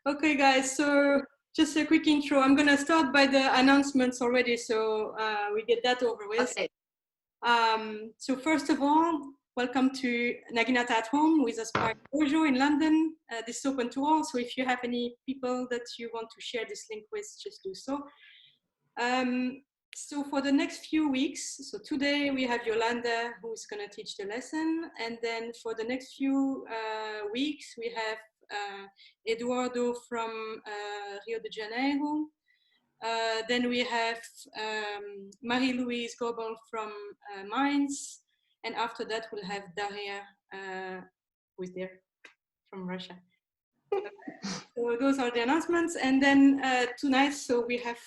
Okay, guys, so just a quick intro. I'm going to start by the announcements already, so we get that over with. Okay. So first of all, welcome to Naginata at Home with Aspire Dojo in London. This is open to all, so if you have any people that you want to share this link with, just do so. So for the next few weeks, so today we have Yolanda who is going to teach the lesson, and then for the next few weeks we have Eduardo from Rio de Janeiro. Then we have Marie-Louise Gobel from Mainz, and after that we'll have Daria, who is there, from Russia. So those are the announcements, and then tonight, so we have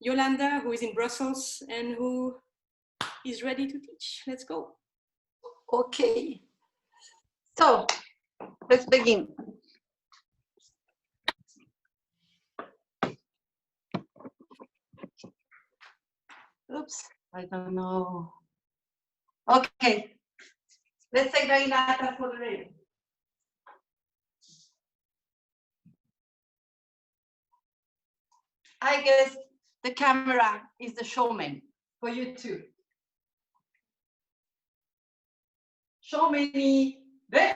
Yolanda, who is in Brussels and who is ready to teach. Let's go. Okay. So let's begin. Oops, I don't know. Okay. Let's take Naginata for the reading. I guess the camera is the showman for you too. Showman ni re.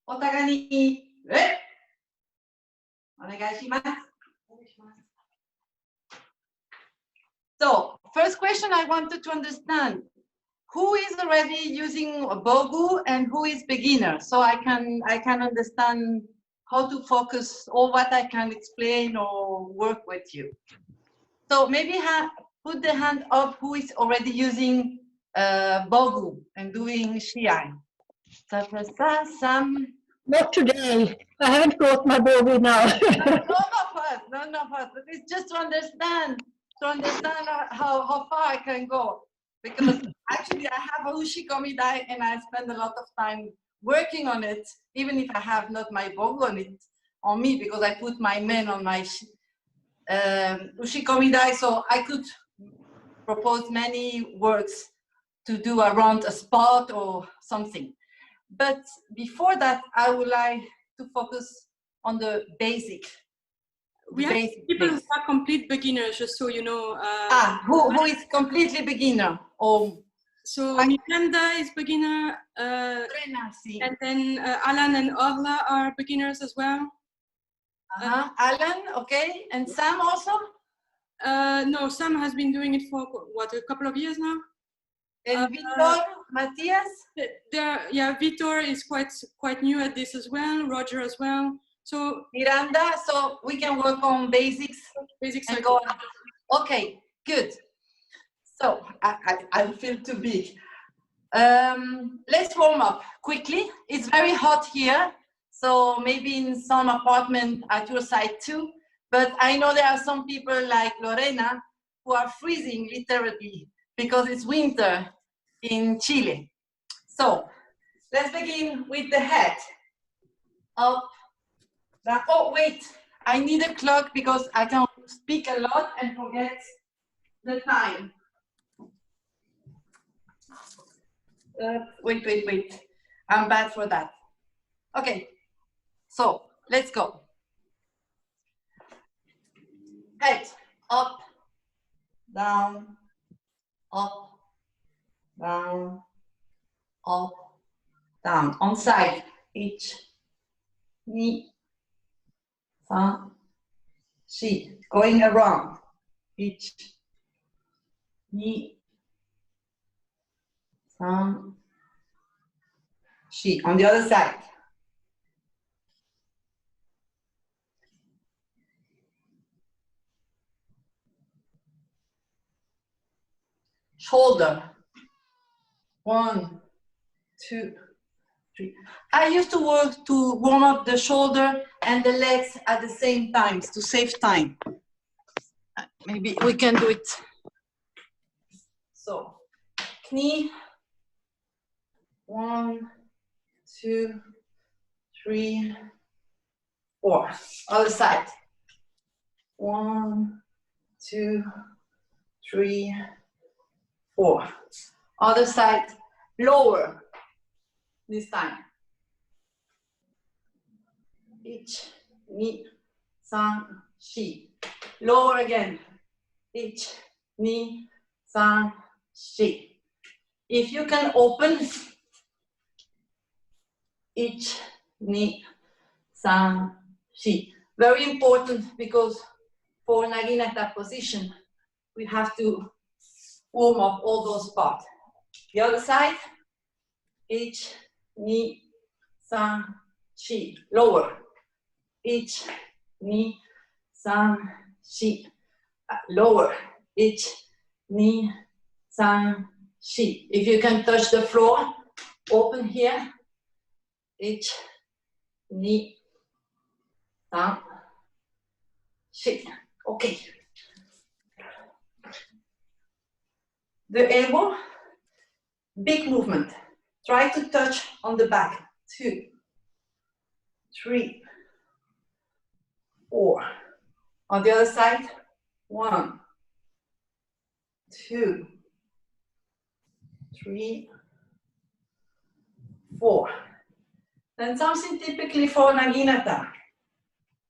Otaga ni re. Onegai shimasu. So, first question I wanted to understand, who is already using a Bogu and who is beginner? So I can understand how to focus or what I can explain or work with you. So maybe put the hand up who is already using Bogu and doing Shiai. Some. Not today. I haven't brought my Bogu now. None of us. But it's just to understand how far I can go. Because actually I have a Ushikomi dai and I spend a lot of time working on it, even if I have not my Bogu on me, because I put my men on my Ushikomi dai, so I could propose many works to do around a spot or something. But before that, I would like to focus on the basic. We have people who are complete beginners, just so you know. Who is completely beginner? So Yolanda is beginner, and then Alan and Orla are beginners as well. Alan, okay, and Sam also? No, Sam has been doing it for what, a couple of years now. And Vitor, Matthias? Yeah, Vitor is quite new at this as well. Roger as well. So Miranda, so we can work on basics. Basics and go on. Okay, good. So I feel too big. Let's warm up quickly. It's very hot here, so maybe in some apartment at your side too. But I know there are some people like Lorena who are freezing literally because it's winter in Chile. So let's begin with the head. Up. Oh wait, I need a clock because I can speak a lot and forget the time. Wait. I'm bad for that. Okay, so let's go. Head, up, down, up, down, up, down. On side, each, knee, thumb, she. Going around, each, knee, thumb, she. On the other side. Shoulder. 1, 2, 3. I used to work to warm up the shoulder and the legs at the same time to save time. Maybe we can do it. So, knee. 1, 2, 3, 4. Other side. 1, 2, 3, 4. Other side, lower. this time. 1, 2, 3, 4. Lower again. 1, 2, 3, 4. If you can open, 1, 2, 3, 4. Very important because for Naginata position, we have to warm up all those parts. The other side, 1, 2, 3, 4. Lower. 1, 2, 3, 4. Lower. 1, 2, 3, 4. If you can touch the floor, open here. 1, 2, 3, 4. Okay. The elbow, big movement. Try to touch on the back. 2, 3, 4. On the other side, 1, 2, 3, 4. Then something typically for Naginata.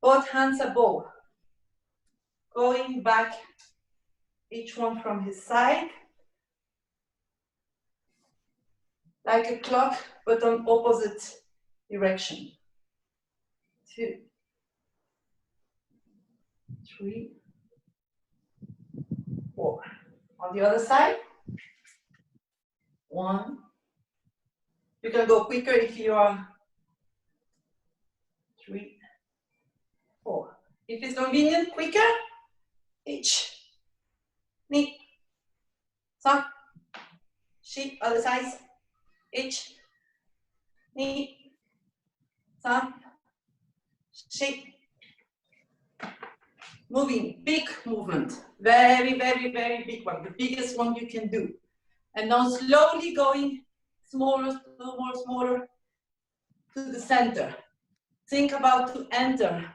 Both hands above. Going back, each one from his side. Like a clock, but on opposite direction. 2, 3, 4. On the other side. 1. You can go quicker if you are 3, 4. If it's convenient, quicker. 1, 2, 3, 4. Other side. 1, 2, 3, 4. Moving, big movement. Very, very, very big one. The biggest one you can do. And now slowly going smaller, smaller to the center. Think about to enter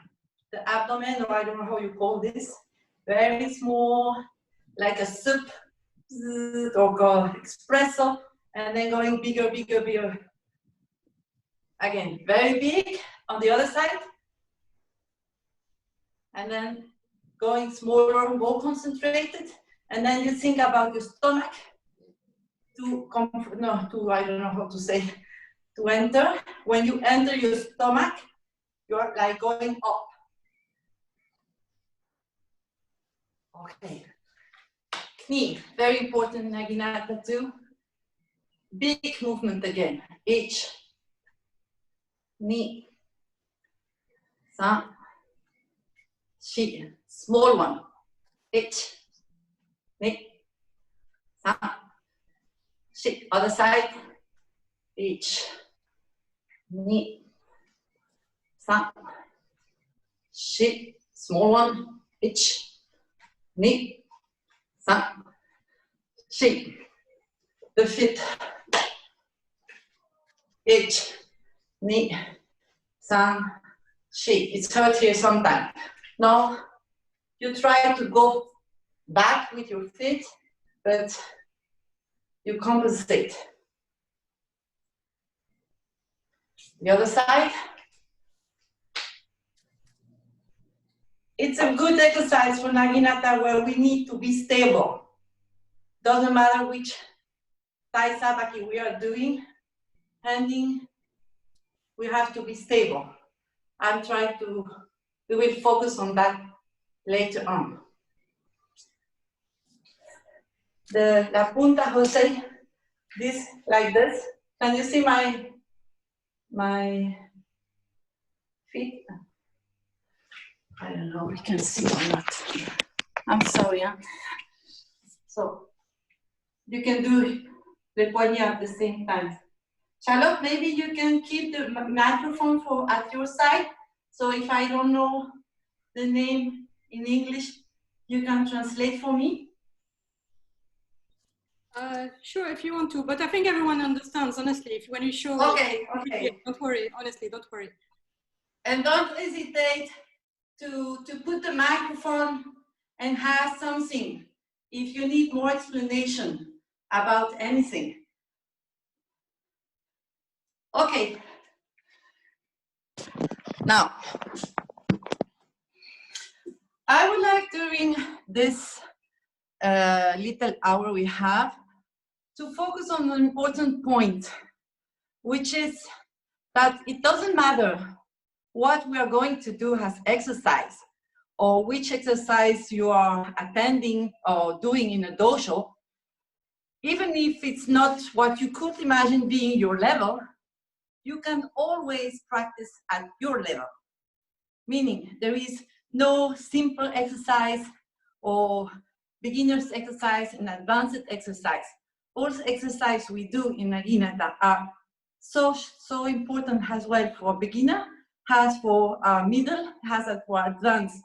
the abdomen, or I don't know how you call this. Very small, like a soup or espresso, and then going bigger, bigger, bigger. Again, very big on the other side. And then going smaller, more concentrated. And then you think about your stomach I don't know how to say, to enter. When you enter your stomach, you're like going up. Okay. Knee, very important in Naginata too. Big movement again. 1, 2, 3, 4. Small one. 1, 2, 3, 4. Other side. 1, 2, 3, 4. Small one. 1, 2, 3, 4. The feet. 1, 2, 3, 4. It's hurt here sometimes. Now you try to go back with your feet, but you compensate. The other side. It's a good exercise for Naginata where we need to be stable. Doesn't matter which Thai sabaki we are doing, handing, we have to be stable. I'm trying to, we will focus on that later on. La punta, Jose, this, like this. Can you see my feet? I don't know, we can see or not. I'm sorry. Huh? So, you can do the poignet at the same time. Charlotte, maybe you can keep the microphone at your side. So if I don't know the name in English, you can translate for me. Sure, if you want to, but I think everyone understands, honestly, when you show. Okay. Don't worry, honestly, don't worry. And don't hesitate to put the microphone and have something. If you need more explanation about anything. Okay. Now, I would like during this little hour we have to focus on an important point, which is that it doesn't matter what we are going to do as exercise or which exercise you are attending or doing in a dojo, even if it's not what you could imagine being your level, you can always practice at your level. Meaning there is no simple exercise or beginner's exercise and advanced exercise. All the exercise we do in Naginata are so important as well for beginner, as for middle, as for advanced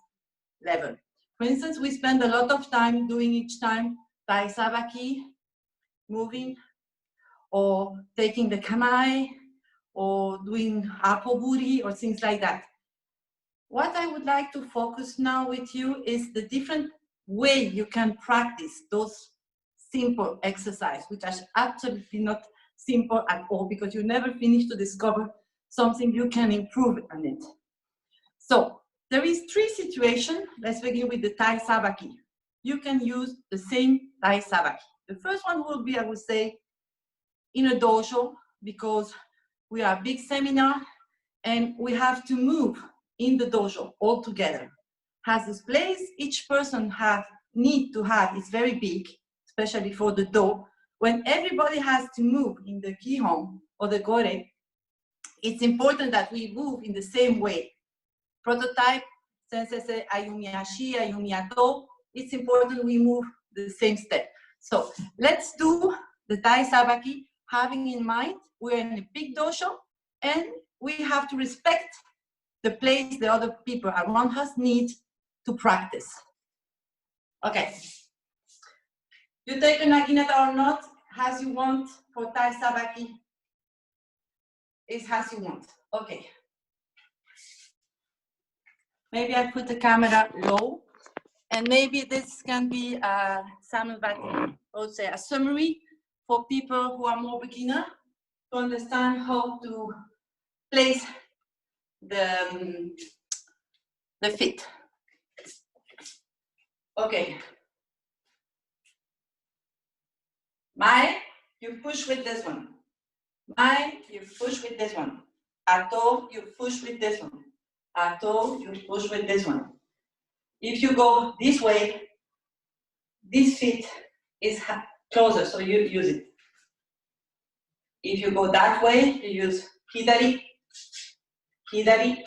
level. For instance, we spend a lot of time doing each time Tai Sabaki, moving, or taking the kamae, or doing apoburi, or things like that. What I would like to focus now with you is the different way you can practice those simple exercises, which are absolutely not simple at all, because you never finish to discover something you can improve on it. So there is 3 situations. Let's begin with the Tai Sabaki. You can use the same Tai Sabaki. The first one will be, I would say, in a dojo, because we are a big seminar and we have to move in the dojo all together. Has this place each person need to have is very big, especially for the do. When everybody has to move in the kihon or the gore, it's important that we move in the same way. Prototype, sensei say ayumi ashi, ayumi ato. It's important we move the same step. So let's do the Tai Sabaki, having in mind we're in a big dojo and we have to respect the place the other people around us need to practice. Okay. You take a Naginata or not, as you want for Tai Sabaki, is as you want. Okay. Maybe I put the camera low, and maybe this can be a summary for people who are more beginner to understand how to place the feet. Okay. Mai, you push with this one. Mai, you push with this one. Ato, you push with this one. Ato, you push with this one. If you go this way, this feet is closer, so you use it. If you go that way, you use hidari, hidari,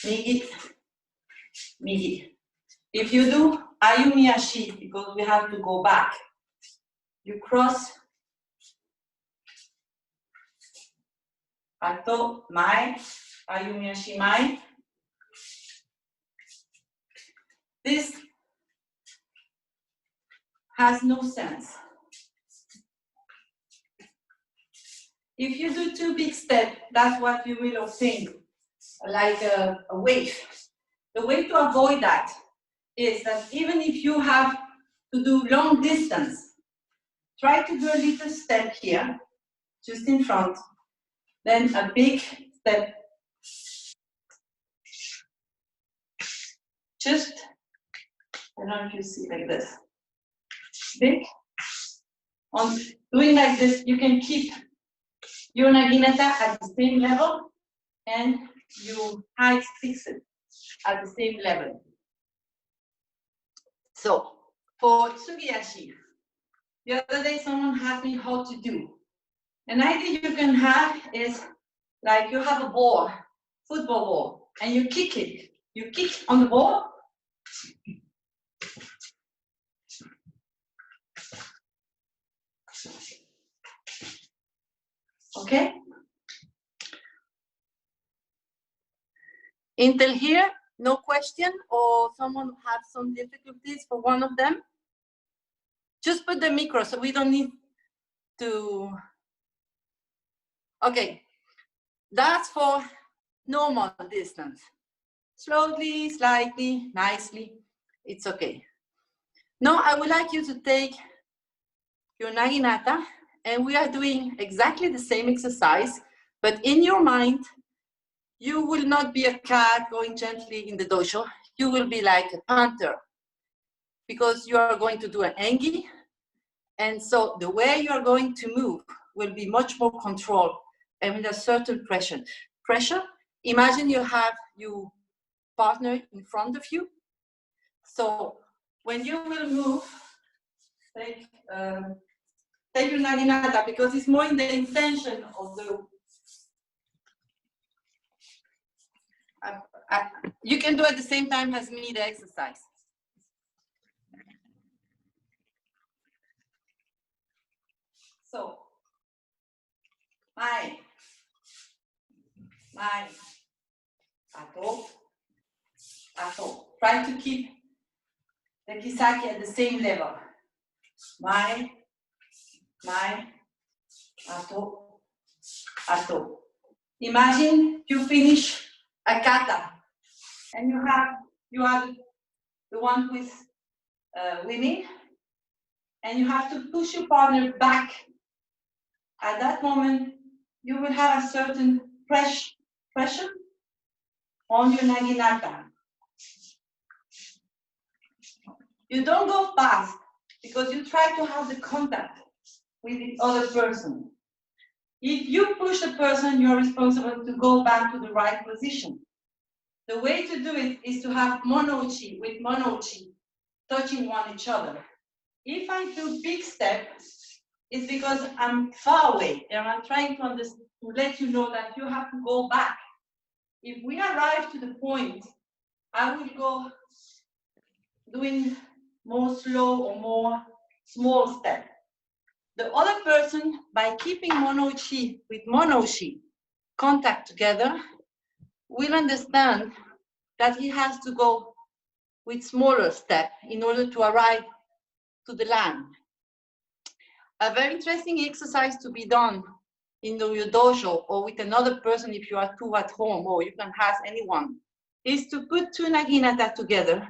migi, migi. If you do ayumi ashi, because we have to go back, you cross ato, mai, ayumi ashi, mai. This has no sense. If you do 2 big steps, that's what you will obtain, like a wave. The way to avoid that is that even if you have to do long distance, try to do a little step here, just in front, then a big step. Just, I don't know if you see like this. Big. On doing like this, you can keep your Naginata at the same level and your height fixed at the same level. So, for Tsugiyashi, the other day someone asked me how to do. An idea you can have is like you have a ball, football ball, and you kick it. You kick on the ball. Okay? Until here, no question, or someone have some difficulties for one of them? Just put the micro so we don't need to. Okay, that's for normal distance. Slowly, slightly, nicely, it's okay. Now I would like you to take your Naginata and we are doing exactly the same exercise, but in your mind, you will not be a cat going gently in the dojo. You will be like a panther, because you are going to do an engi, and so the way you are going to move will be much more controlled and with a certain pressure. Imagine you have your partner in front of you. So when you will move, take your naginata, because it's more in the intention of the. You can do at the same time as me the exercise. So, my, ato. Try to keep the kisaki at the same level. My, ato. Imagine you finish a kata, and you are the one who is winning, and you have to push your partner back. At that moment, you will have a certain pressure on your naginata. You don't go fast because you try to have the contact with the other person. If you push the person, you're responsible to go back to the right position. The way to do it is to have mono-chi with mono-chi touching each other. If I do big steps, it's because I'm far away and I'm trying to let you know that you have to go back. If we arrive to the point, I will go doing more slow or more small step. The other person, by keeping mono-chi with mono-chi contact together, will understand that he has to go with smaller step in order to arrive to the land. A very interesting exercise to be done in your dojo or with another person if you are two at home, or you can ask anyone, is to put two naginata together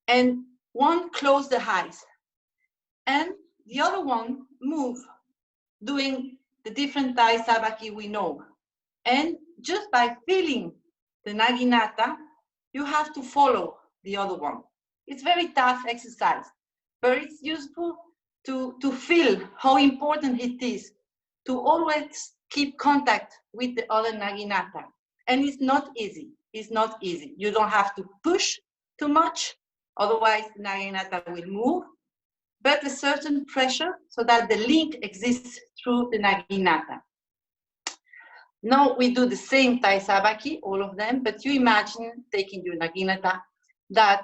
and one close the eyes and the other one move, doing the different tai sabaki we know. And just by feeling the naginata, you have to follow the other one. It's very tough exercise, but it's useful to feel how important it is to always keep contact with the other naginata. And it's not easy. It's not easy. You don't have to push too much, otherwise the naginata will move, but a certain pressure so that the link exists through the naginata. Now we do the same tai sabaki, all of them, but you imagine taking your naginata that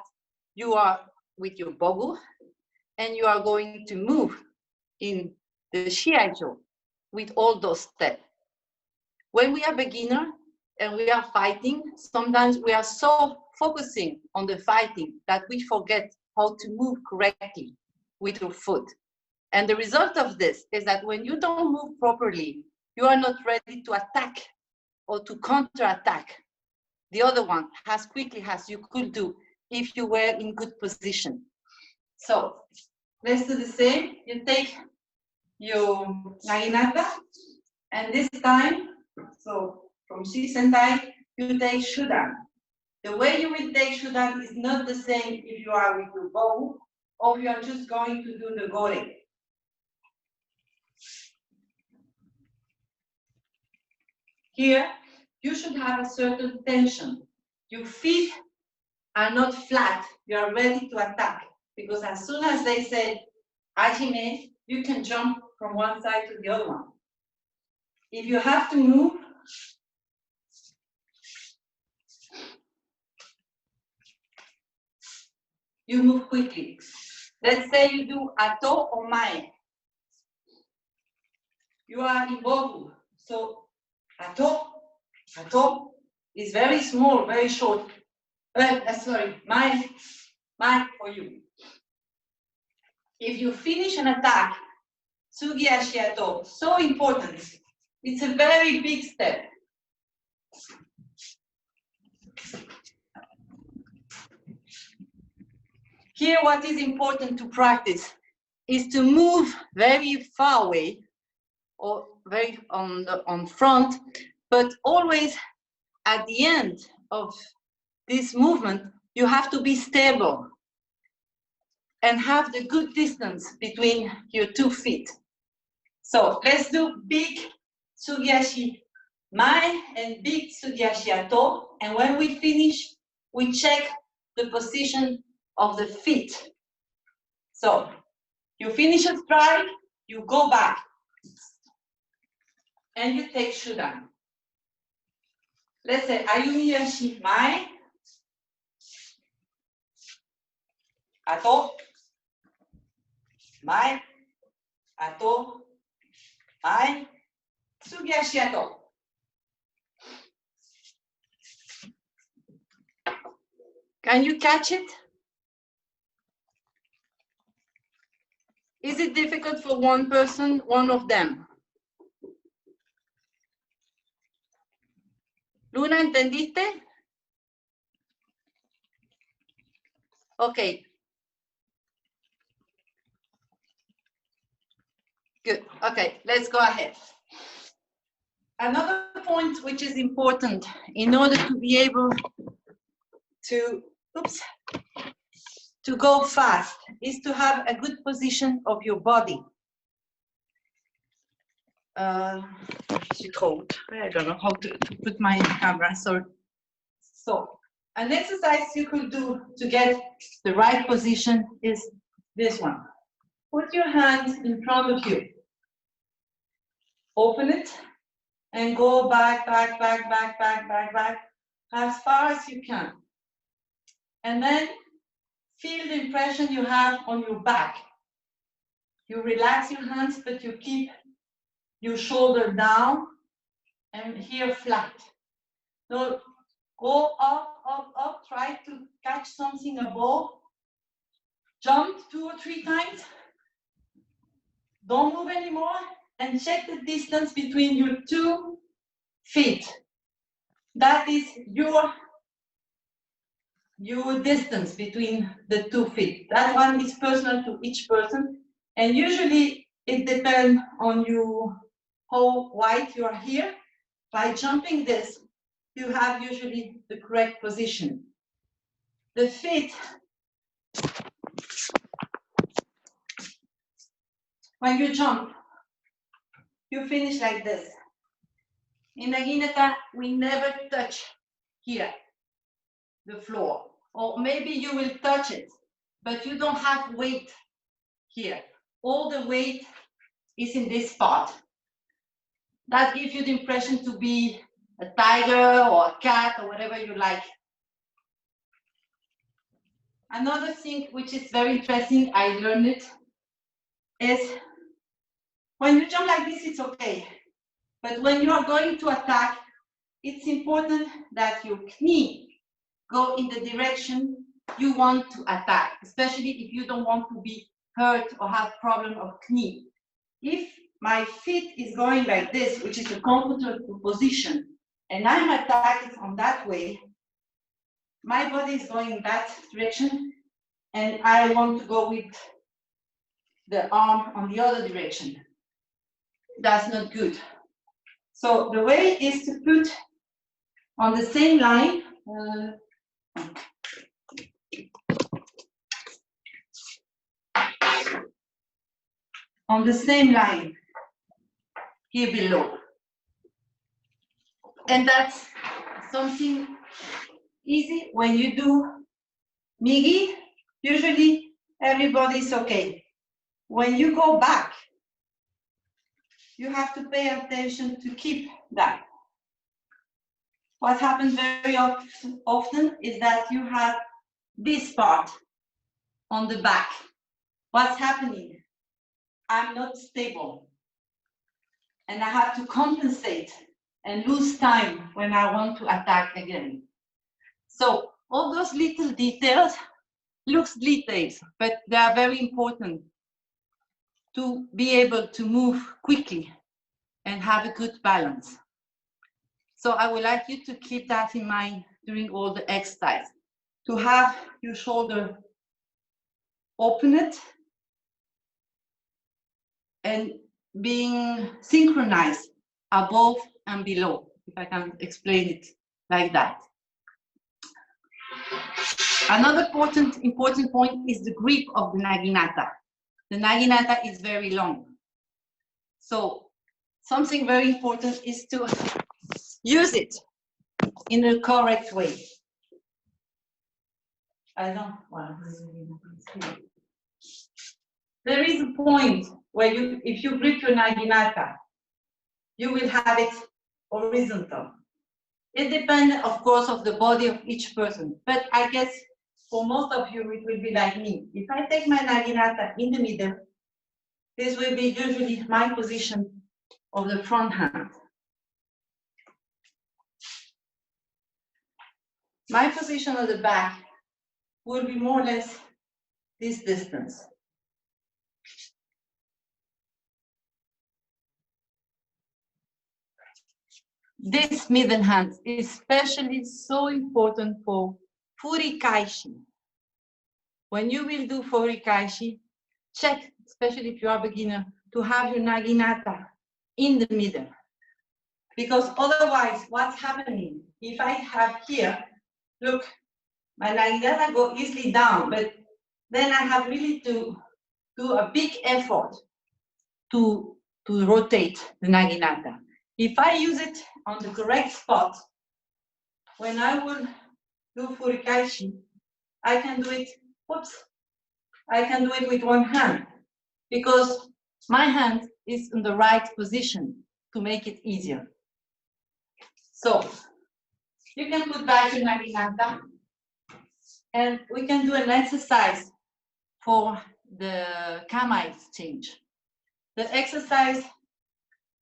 you are with your bogu and you are going to move in the shiaijo with all those steps. When we are beginner and we are fighting, sometimes we are so focusing on the fighting that we forget how to move correctly with your foot. And the result of this is that when you don't move properly, you are not ready to attack or to counterattack the other one as quickly as you could do if you were in good position. So let's do the same. You take your naginata, and this time, so from Shisentai, you take Shudan. The way you will take Shudan is not the same if you are with your bow or you are just going to do the gore. Here, you should have a certain tension. Your feet are not flat. You are ready to attack. Because as soon as they say, Ajime, you can jump from one side to the other one. If you have to move, you move quickly. Let's say you do ato or mae. You are in bogu. So ato is very small, very short. Sorry, mae for you. If you finish an attack, tsugi ashiato, so important. It's a very big step. Here, what is important to practice is to move very far away or very on front, but always at the end of this movement, you have to be stable and have the good distance between your 2 feet. So let's do big Tsugiashi Mai and big Tsugiashi Ato. And when we finish, we check the position of the feet. So you finish a strike, you go back, and you take Shudan. Let's say Ayumi Yashi Mai, Ato, Mai, Ato, Mai, Tsugiashi Ato. Can you catch it? Is it difficult for one person, one of them? Luna, ¿entendiste? Okay. Good. Okay, let's go ahead. Another point which is important in order to be able to, to go fast is to have a good position of your body. I don't know how to put my camera, so an exercise you could do to get the right position is this one. Put your hands in front of you. Open it and go back, back, back, back, back, back, back, as far as you can. And then feel the impression you have on your back. You relax your hands, but you keep your shoulder down and here flat. So go up, up, up, try to catch something above. Jump 2 or 3 times. Don't move anymore and check the distance between your 2 feet. That is your distance between the 2 feet. That one is personal to each person. And usually it depends on you, how wide you are here. By jumping this, you have usually the correct position. The feet, when you jump, you finish like this. In Naginata, we never touch here, the floor. Or maybe you will touch it, but you don't have weight here. All the weight is in this spot. That gives you the impression to be a tiger or a cat or whatever you like. Another thing which is very interesting, I learned it, is when you jump like this, it's okay. But when you are going to attack, it's important that your knee go in the direction you want to attack, especially if you don't want to be hurt or have problem of knee. If my feet is going like this, which is a comfortable position, and I'm attacking on that way, my body is going in that direction, and I want to go with the arm on the other direction. That's not good. So the way is to put on the same line, here below. And that's something easy when you do Migi. Usually everybody's okay. When you go back, you have to pay attention to keep that. What happens very often is that you have this part on the back. What's happening? I'm not stable. And I have to compensate and lose time when I want to attack again. So all those little details looks details, but they are very important to be able to move quickly and have a good balance. So I would like you to keep that in mind during all the exercise. To have your shoulder open it and being synchronized above and below, if I can explain it like that. Another important point is the grip of the Naginata. The Naginata is very long. So something very important is to use it in the correct way. There is a point where if you grip your Naginata, you will have it horizontal. It depends, of course, of the body of each person. But I guess for most of you, it will be like me. If I take my Naginata in the middle, this will be usually my position of the front hand. My position of the back will be more or less this distance. This middle hand is especially so important for furikaishi. When you will do furikaishi, check, especially if you are a beginner, to have your Naginata in the middle. Because otherwise, what's happening? If I have here, look, my Naginata go easily down, but then I have really to do a big effort to rotate the Naginata. If I use it on the correct spot, when I will do furikaishi, I can do it, I can do it with one hand because my hand is in the right position to make it easier. So you can put back your Naginata and we can do an exercise for the Kama exchange. The exercise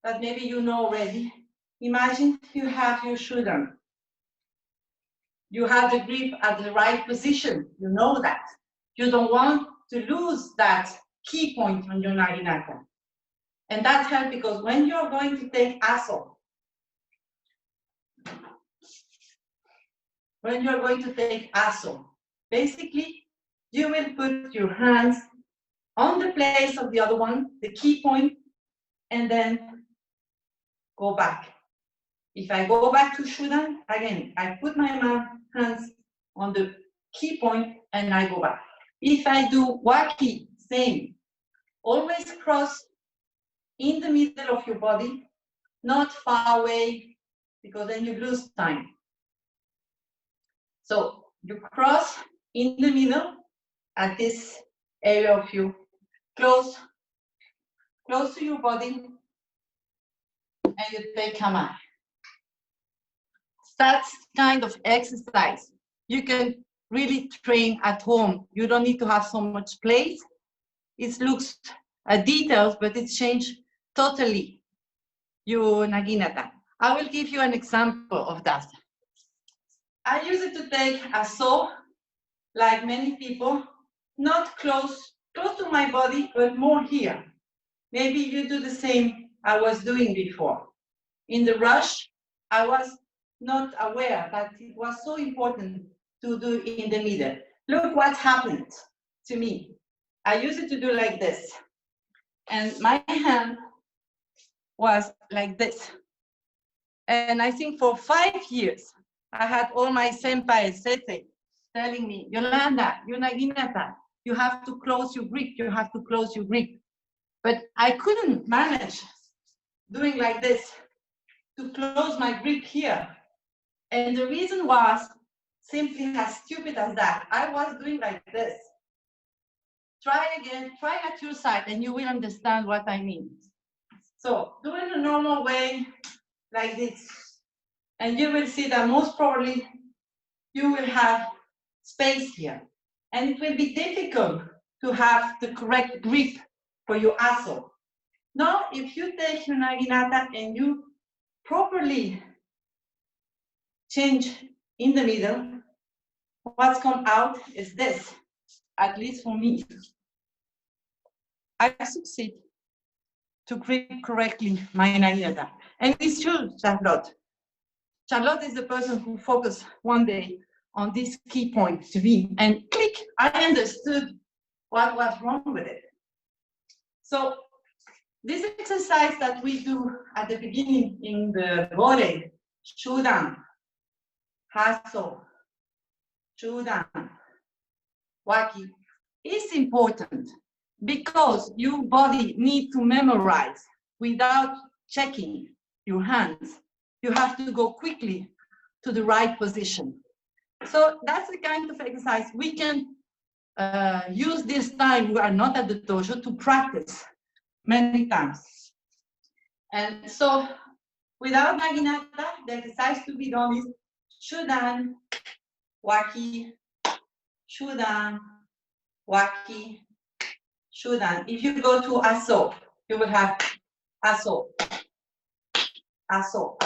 that maybe you know already. Imagine you have your shoulder. You have the grip at the right position. You know that. You don't want to lose that key point on your Naginata. And that helps because when you're going to take aso, basically you will put your hands on the place of the other one, the key point, and then go back. If I go back to Shudan, again, I put my hands on the key point and I go back. If I do Waki, same. Always cross in the middle of your body, not far away, because then you lose time. So you cross in the middle at this area of you, close to your body, and you take Kama. That kind of exercise you can really train at home. You don't need to have so much place. It looks details, but it's changed totally your Naginata. I will give you an example of that. I use it to take a saw, like many people, not close to my body, but more here. Maybe you do the same I was doing before. In the rush, I was not aware that it was so important to do in the middle. Look what happened to me. I used it to do like this. And my hand was like this. And I think for 5 years, I had all my senpai sensei telling me, Yolanda, you're Naginata, you have to close your grip, you have to close your grip. But I couldn't manage doing like this to close my grip here. And the reason was simply as stupid as that. I was doing like this. Try again, try at your side, and you will understand what I mean. So do it the normal way, like this. And you will see that most probably you will have space here. And it will be difficult to have the correct grip for your aso. Now, if you take your Naginata and you properly change in the middle, what's come out is this, at least for me. I succeed to grip correctly my Naginata. And it's true, Charlotte. Charlotte is the person who focused one day on this key point to me, and click, I understood what was wrong with it. So This exercise that we do at the beginning in the body, Shudan, Haso, Shudan, Waki, is important because your body needs to memorize without checking your hands. You have to go quickly to the right position. So that's the kind of exercise we can use this time we are not at the dojo to practice many times. And so without Naginata, the exercise to be done is Shudan, Waki, Shudan, Waki, Shudan. If you go to Aso, you will have Aso, Aso,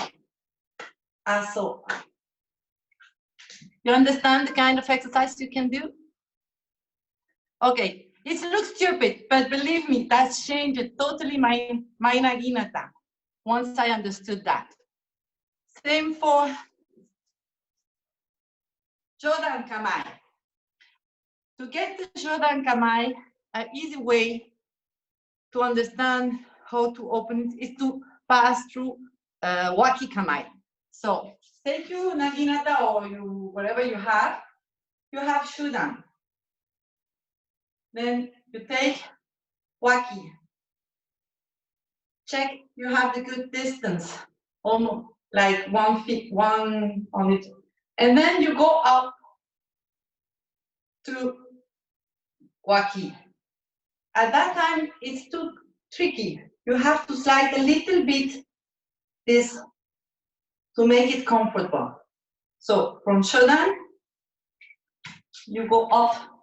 Aso. You understand the kind of exercise you can do? Okay, it looks stupid, but believe me, that's changed totally my Naginata once I understood that. Same for Jodan Kamai. To get to Jodan Kamai, an easy way to understand how to open it is to pass through Waki Kamai. So take you Naginata or you whatever you have Shudan. Then you take Waki. Check you have the good distance, almost like 1 feet, one on it. And then you go up to Waki. At that time, it's too tricky. You have to slide a little bit this to make it comfortable. So from Shodan, you go up.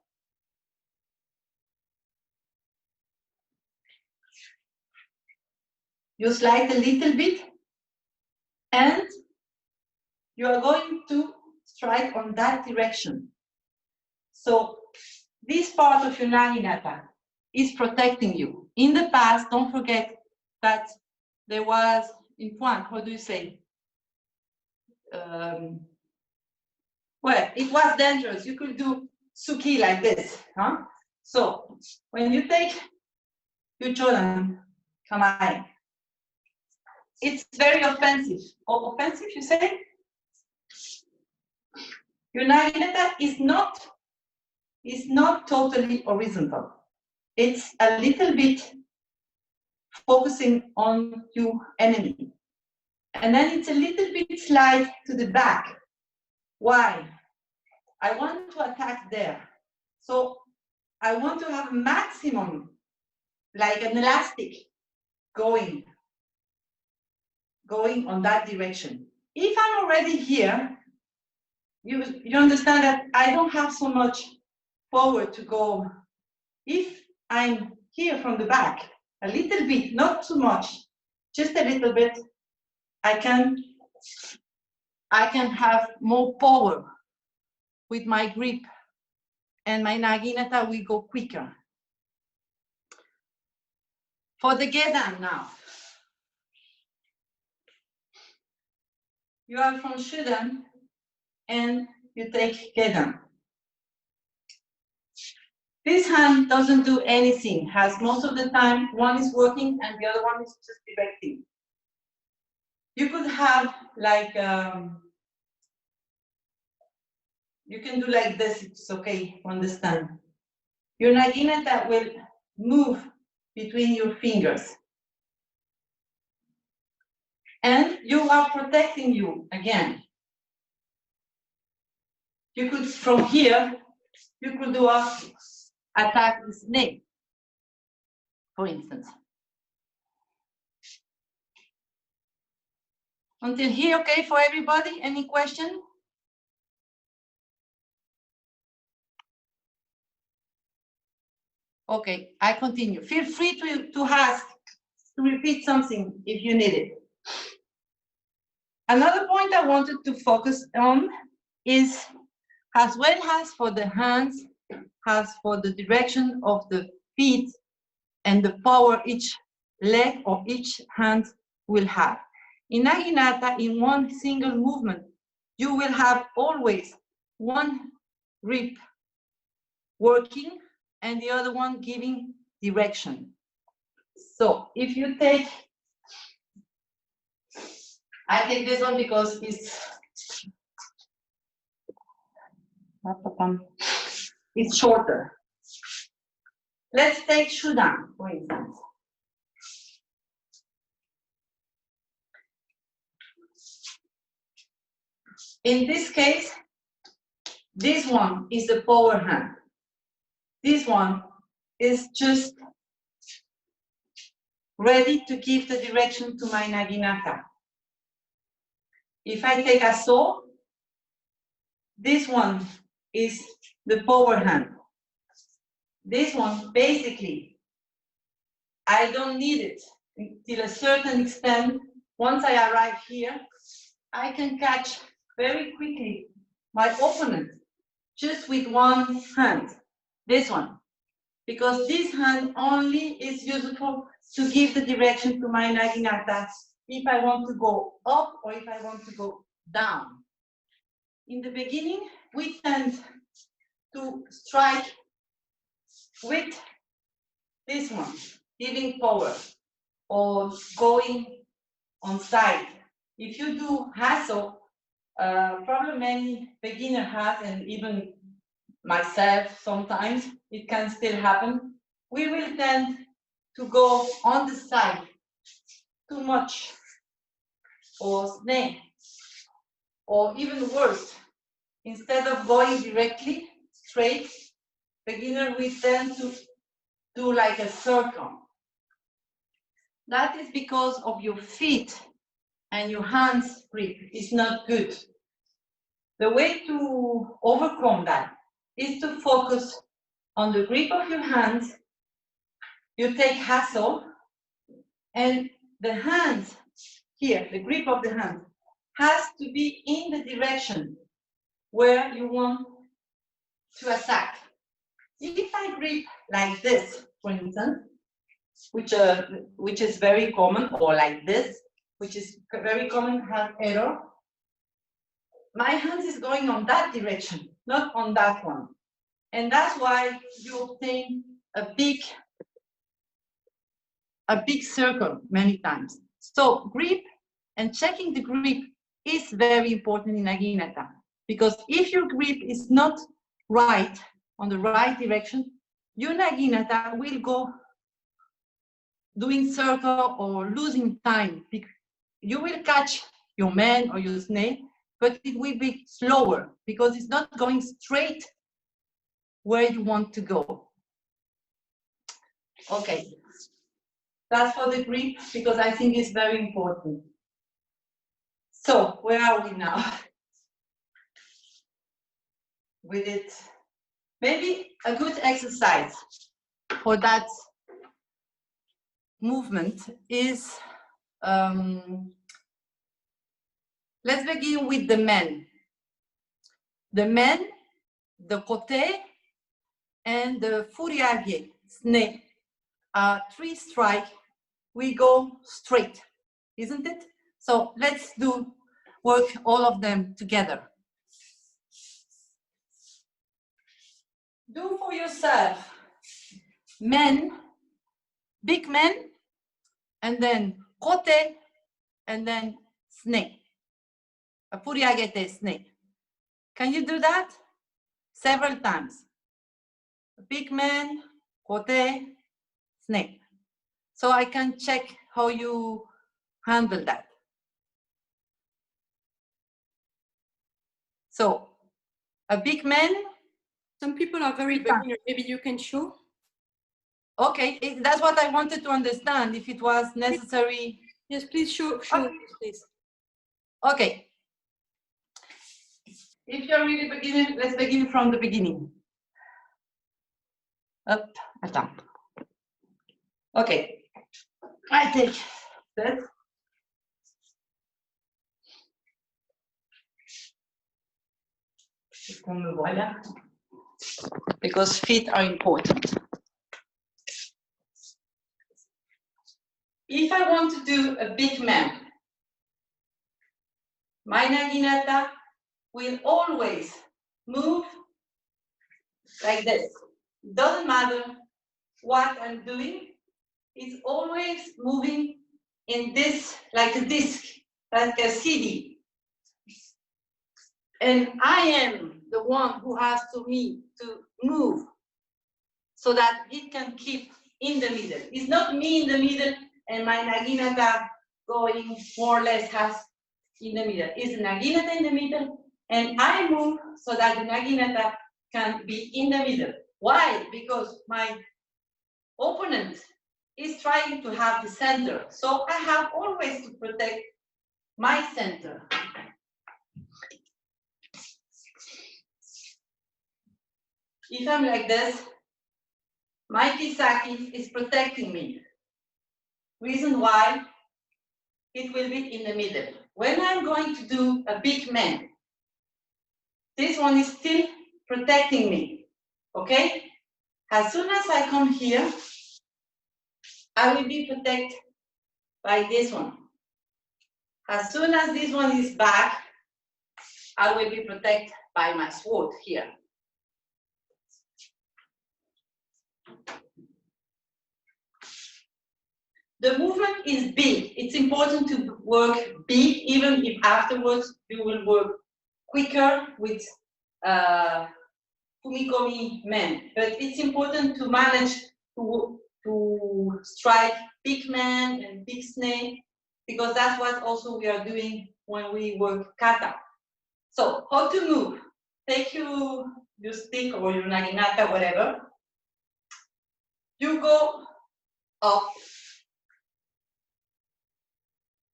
You slide a little bit, and you are going to strike on that direction. So this part of your Naginata is protecting you. In the past, don't forget that there was, in point, how do you say? Well, it was dangerous. You could do suki like this, huh? So when you take your Chodan Kamai, it's very offensive. Or offensive, you say? Your Naginata is not totally horizontal. It's a little bit focusing on your enemy. And then it's a little bit slide to the back. Why? I want to attack there. So I want to have maximum, like an elastic, going on that direction. If I'm already here, you understand that I don't have so much power to go. If I'm here from the back, a little bit, not too much, just a little bit, I can have more power with my grip, and my Naginata will go quicker. For the Gedan now. You are from Shudan and you take Gedan. This hand doesn't do anything, has most of the time, one is working and the other one is just directing. You could have like, you can do like this, it's okay, understand. Your Naginata will move between your fingers. And you are protecting you again. You could, from here, you could do a attack the snake, for instance. Until here, okay for everybody? Any question? Okay, I continue. Feel free to ask, to repeat something if you need it. Another point I wanted to focus on is, as well as for the hands, as for the direction of the feet and the power each leg or each hand will have. In Naginata, in one single movement, you will have always one grip working and the other one giving direction. So if you take, I take this one because it's shorter. Let's take Shudan, for instance. In this case, this one is the power hand. This one is just ready to give the direction to my Naginata. If I take a saw, this one is the power hand. This one, basically, I don't need it until a certain extent. Once I arrive here, I can catch very quickly my opponent just with one hand, this one, because this hand only is useful to give the direction to my Naginata if I want to go up or if I want to go down. In the beginning, we tend to strike with this one, giving power or going on side. If you do hasso, problem many beginner has, and even myself sometimes, it can still happen. We will tend to go on the side too much, or snake, or even worse, instead of going directly straight, beginner will tend to do like a circle. That is because of your feet and your hands grip is not good. The way to overcome that is to focus on the grip of your hands. You take hasso, and the hands here, the grip of the hand, has to be in the direction where you want to attack. If I grip like this, for instance, which is very common, or like this, which is very common hand error, my hands is going on that direction, not on that one. And that's why you obtain a big circle many times. So grip and checking the grip is very important in Naginata, because if your grip is not right, on the right direction, your Naginata will go doing circle or losing time. You will catch your man or your snake, but it will be slower because it's not going straight where you want to go. Okay, that's for the grip, because I think it's very important. So where are we now? With it, maybe a good exercise for that movement is, let's begin with the men. The men, the côté, and the furiage, snake, three strike, we go straight, isn't it? So let's work all of them together. Do for yourself, men, big men, and then côté, and then snake, a furiagete snake. Can you do that? Several times. Big man, côté, snake. So I can check how you handle that. So, a big man. Some people are very beginner. Maybe you can show. Okay, that's what I wanted to understand, if it was necessary. Yes, please show, Okay. please. Okay. If you're really beginner, let's begin from the beginning. Up, attends. Okay. I take that. Because feet are important. If I want to do a big man, my Naginata will always move like this. Doesn't matter what I'm doing, is always moving in this, like a disc, like a CD. And I am the one who has to move so that it can keep in the middle. It's not me in the middle and my Naginata going more or less has in the middle. It's the Naginata in the middle and I move so that the Naginata can be in the middle. Why? Because my opponent is trying to have the center. So I have always to protect my center. If I'm like this, my Kisaki is protecting me. Reason why, it will be in the middle. When I'm going to do a big man, this one is still protecting me, okay? As soon as I come here, I will be protected by this one. As soon as this one is back, I will be protected by my sword here. The movement is big. It's important to work big, even if afterwards you will work quicker with Fumikomi men. But it's important to manage to strike big man and big snake, because that's what also we are doing when we work kata. So how to move? Take your stick or your naginata, whatever. You go up.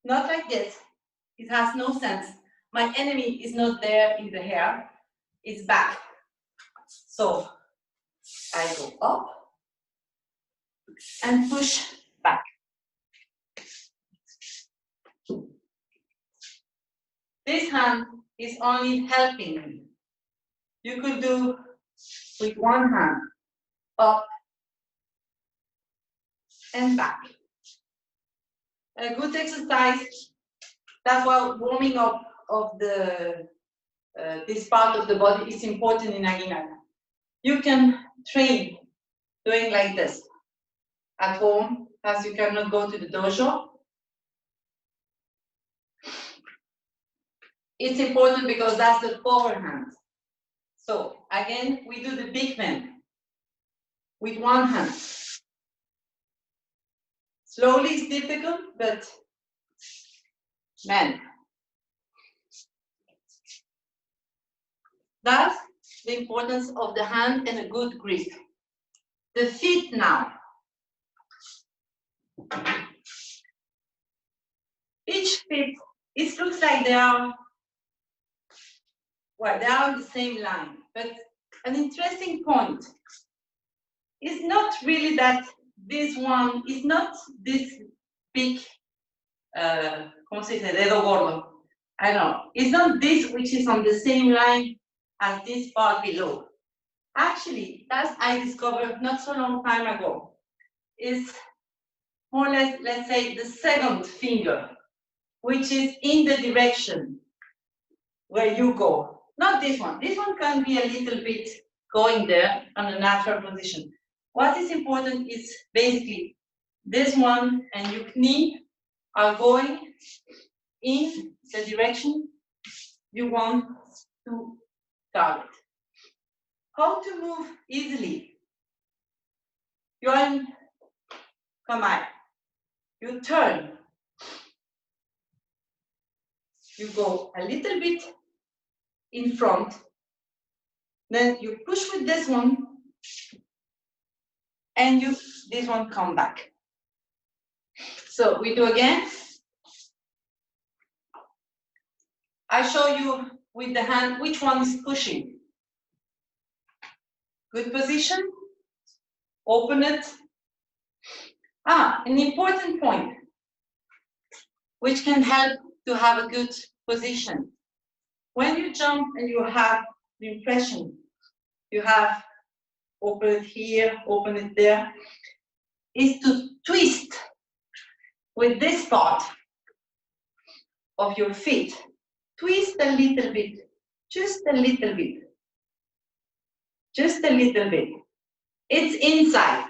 Not like this. It has no sense. My enemy is not there in the hair. It's back. So I go up and push back. This hand is only helping me. You could do with one hand, up and back. A good exercise. That's why warming up of the this part of the body is important in Naginata. You can train doing like this at home, as you cannot go to the dojo. It's important because that's the power hand. So again, we do the big man with one hand. Slowly is difficult, but man. That's the importance of the hand and a good grip. The feet now. Each feet, it looks like they are, well, they are on the same line, but an interesting point is not really that this one is not this big, ¿cómo se dice? Dedo gordo. I don't know. It's not this which is on the same line as this part below. Actually, that I discovered not so long time ago, is more or less, let's say, the second finger, which is in the direction where you go. Not this one. This one can be a little bit going there on a natural position. What is important is basically this one and your knee are going in the direction you want to target. How to move easily? You're in Kamae. You turn. You go a little bit in front. Then you push with this one. And this one come back. So we do again. I show you with the hand which one is pushing. Good position. Open it. An important point, which can help to have a good position. When you jump and you have the impression, you have open it here, open it there, is to twist with this part of your feet. Twist a little bit, just a little bit. Just a little bit. It's inside.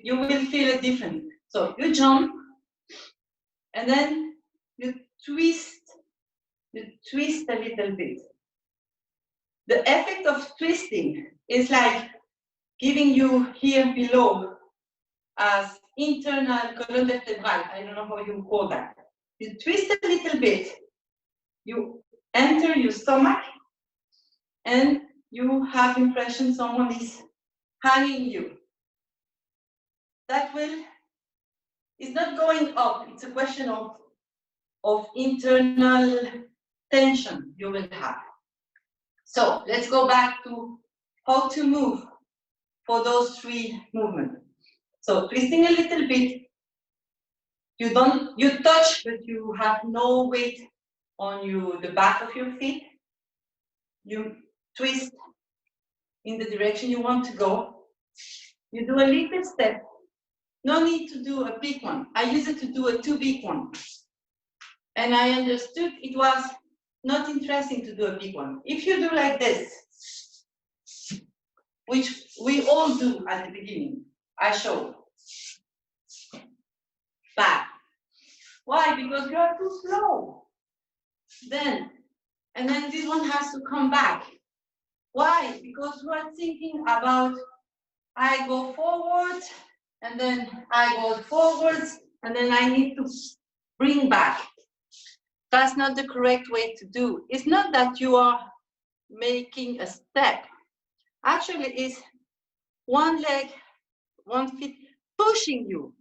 You will feel it different. So you jump, and then you twist a little bit. The effect of twisting is like giving you here below as internal colonne vertebrale. I don't know how you call that. You twist a little bit, you enter your stomach, and you have impression someone is hanging you. That is not going up. It's a question of internal tension you will have. So let's go back to how to move for those 3 movements. So twisting a little bit, you touch, but you have no weight on the back of your feet. You twist in the direction you want to go. You do a little step. No need to do a big one. I used to do a too big one. And I understood it was not interesting to do a big one. If you do like this, which we all do at the beginning, I show. Back. Why? Because you are too slow. And then this one has to come back. Why? Because you are thinking about, I go forward, and then I go forwards, and then I need to bring back. That's not the correct way to do. It's not that you are making a step. Actually, it's one leg, one foot pushing you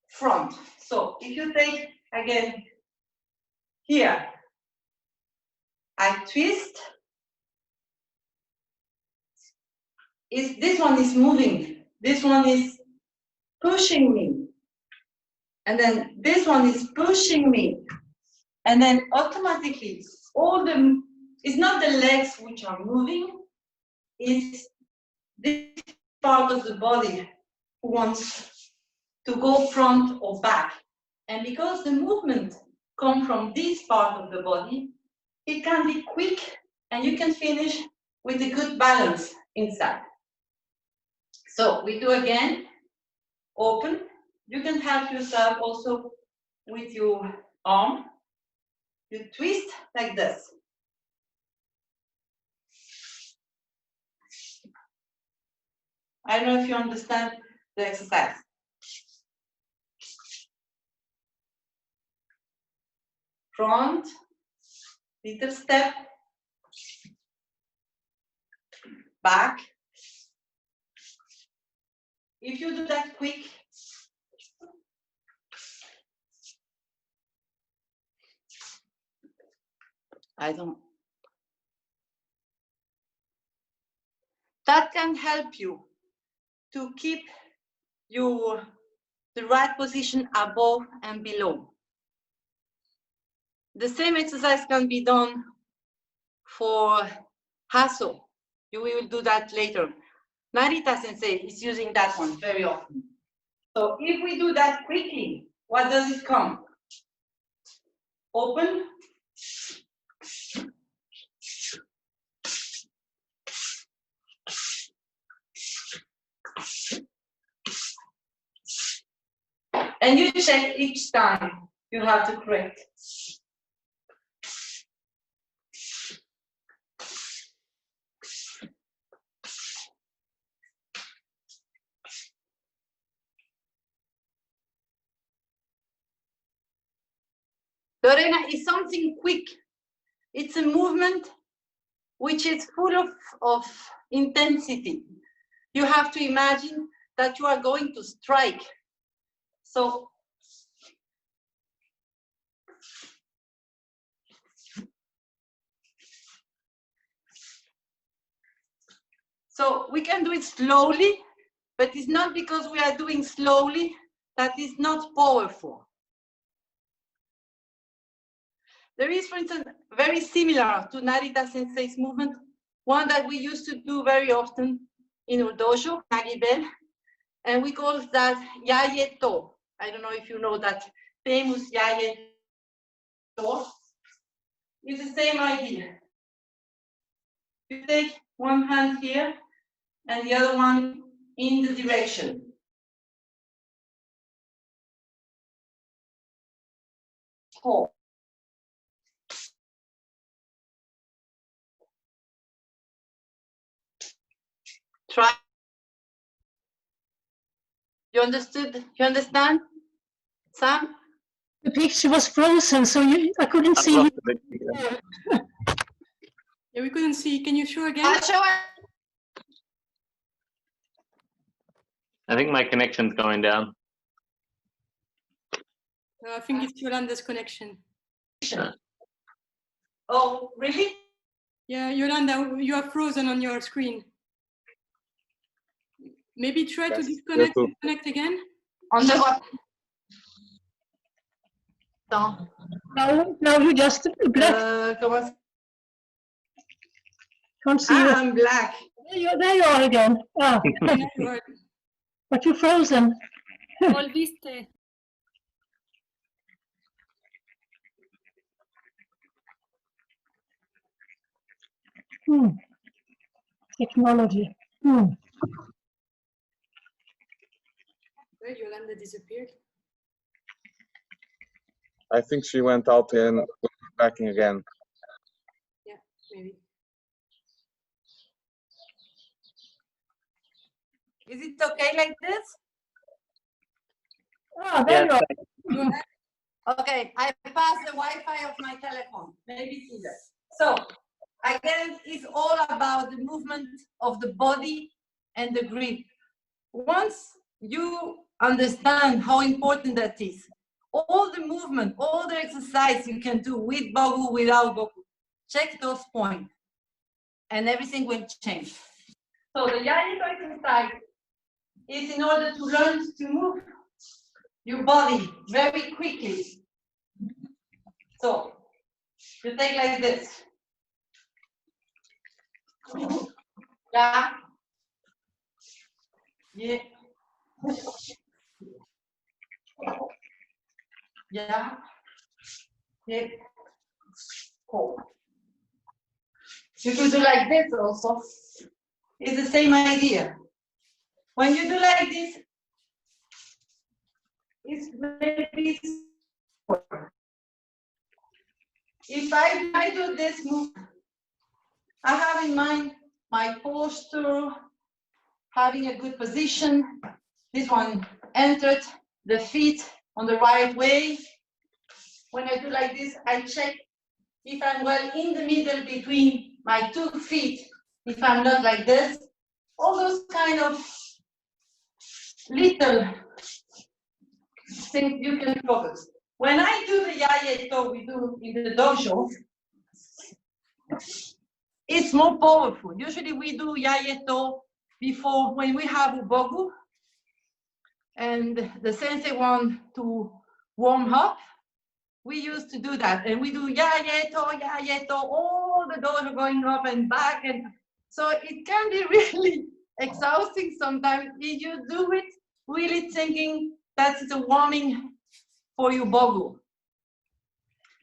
front. So if you take again here, I twist. This one is moving. This one is pushing me. And then this one is pushing me. And then automatically, it's not the legs which are moving, it's this part of the body who wants to go front or back. And because the movement comes from this part of the body, it can be quick and you can finish with a good balance inside. So we do again, open. You can help yourself also with your arm. You twist like this. I don't know if you understand the exercise. Front, little step, back. If you do that quick, that can help you to keep the right position above and below. The same exercise can be done for Hasso. We will do that later. Narita Sensei is using that one very often. So if we do that quickly, what does it come? Open. And you check each time you have to correct. Lorena is something quick. It's a movement which is full of intensity. You have to imagine that you are going to strike. So we can do it slowly, but it's not because we are doing slowly that is not powerful. There is, for instance, very similar to Narita Sensei's movement, one that we used to do very often in our dojo, Nagibel, and we call that Yaye To. I don't know if you know that famous Yaye To. It's the same idea. You take one hand here and the other one in the direction. 4. Try. You understood? You understand, Sam? The picture was frozen, so I couldn't see you. Yeah, we couldn't see. Can you show again? I'll show it. I think my connection's going down. I think it's Yolanda's connection. Oh, really? Yeah, Yolanda, you are frozen on your screen. Maybe try to disconnect and connect again. On the what? No. No, you just black. Can't see you. I'm black. There you are again. Ah, Right. but you're frozen. Volviste. Technology. Where Yolanda disappeared. I think she went out and back in again. Yeah, maybe. Is it okay like this? Ah, there Yes. you are. Okay, I passed the Wi-Fi of my telephone. Maybe it's easier. So, again, it's all about the movement of the body and the grip. Once you understand how important that is, all the movement, all the exercise you can do with Bogu, without Bogu, check those points, and everything will change. So the Yayato exercise is in order to learn to move your body very quickly. So you take like this. Yeah. Yeah. Yeah. Yeah. Cool. You could do like this also. It's the same idea. When you do like this, it's maybe. If I do this move, I have in mind my posture, having a good position. This one entered the feet on the right way. When I do like this, I check if I'm well in the middle between my 2 feet, if I'm not like this. All those kind of little things you can focus. When I do the Yayato we do in the dojo, it's more powerful. Usually we do Yayato before when we have Ubogu, and the sensei want to warm up. We used to do that, and we do Yayato, all the dojo going up and back, and so it can be really exhausting sometimes if you do it really thinking that's the warming for your Bogu.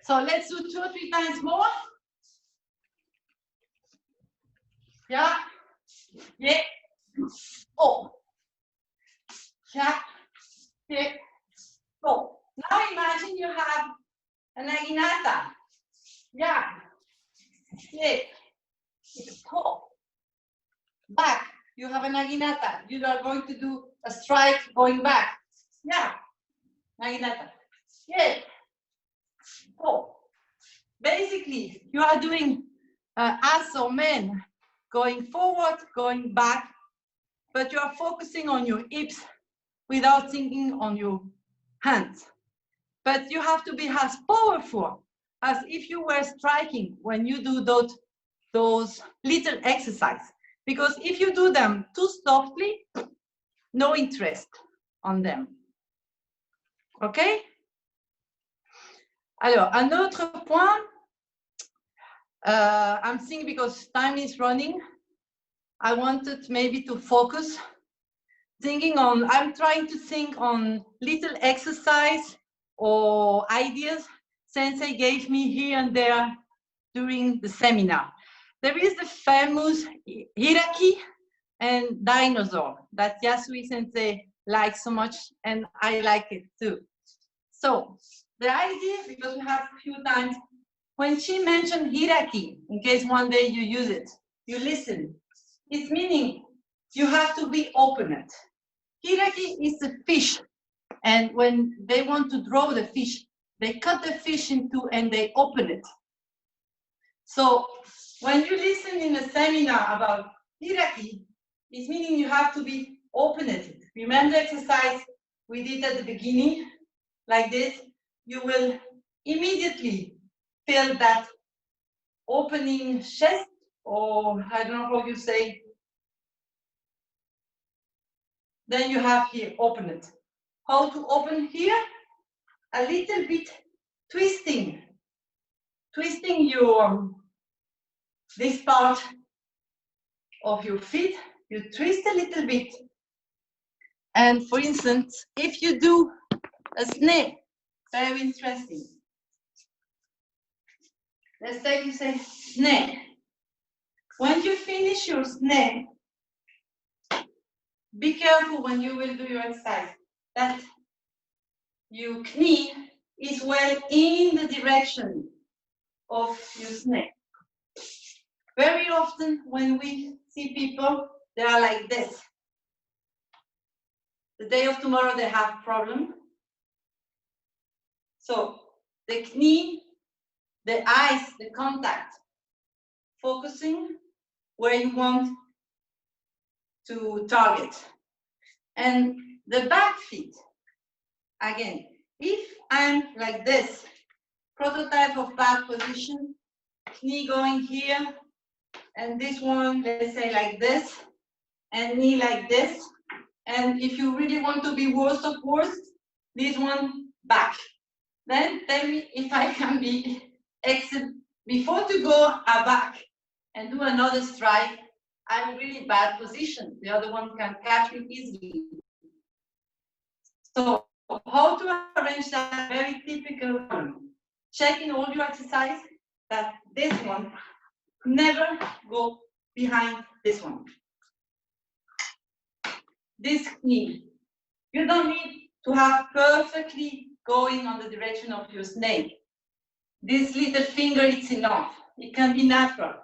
So let's do 2 or 3 times more. Yeah. Yeah. Oh. Yeah. Yeah. Oh. Now imagine you have a naginata. Yeah. Yeah. Oh. Back. You have a naginata. You are going to do a strike going back. Yeah. Naginata. Yeah. Oh. Basically, you are doing as or men, going forward, going back, but you are focusing on your hips without thinking on your hands. But you have to be as powerful as if you were striking when you do those little exercises. Because if you do them too softly, no interest on them. Okay? Alors, un autre point, I'm thinking because time is running, I wanted maybe to focus, I'm trying to think on little exercise or ideas Sensei gave me here and there during the seminar. There is the famous hierarchy and dinosaur that Yasui Sensei likes so much, and I like it too. So the idea, because we have a few times, when she mentioned hiraki, in case one day you use it, you listen. It's meaning you have to be open. Hiraki is a fish, and when they want to draw the fish, they cut the fish in two and they open it. So when you listen in a seminar about hiraki, it's meaning you have to be open at it. Remember the exercise we did at the beginning, like this? You will immediately feel that opening chest, or I don't know how you say. Then you have here, open it. How to open here? A little bit twisting. Twisting your, this part of your feet. You twist a little bit. And for instance, if you do a snake, very interesting. Let's say you say snake. When you finish your snake, be careful when you will do your exercise that your knee is well in the direction of your snake. Very often when we see people, they are like this. The day of tomorrow they have problem. So the knee, the eyes, the contact, focusing where you want to target. And the back feet, again, if I'm like this, prototype of back position, knee going here, and this one, let's say like this, and knee like this. And if you really want to be worst of worst, this one back. Then tell me if I can be exit before to go a back and do another strike. I'm really bad position. The other one can catch me easily. So how to arrange that? Very typical one. Check in all your exercise that this one never go behind this one. This knee. You don't need to have perfectly going on the direction of your snake. This little finger is enough. It can be natural.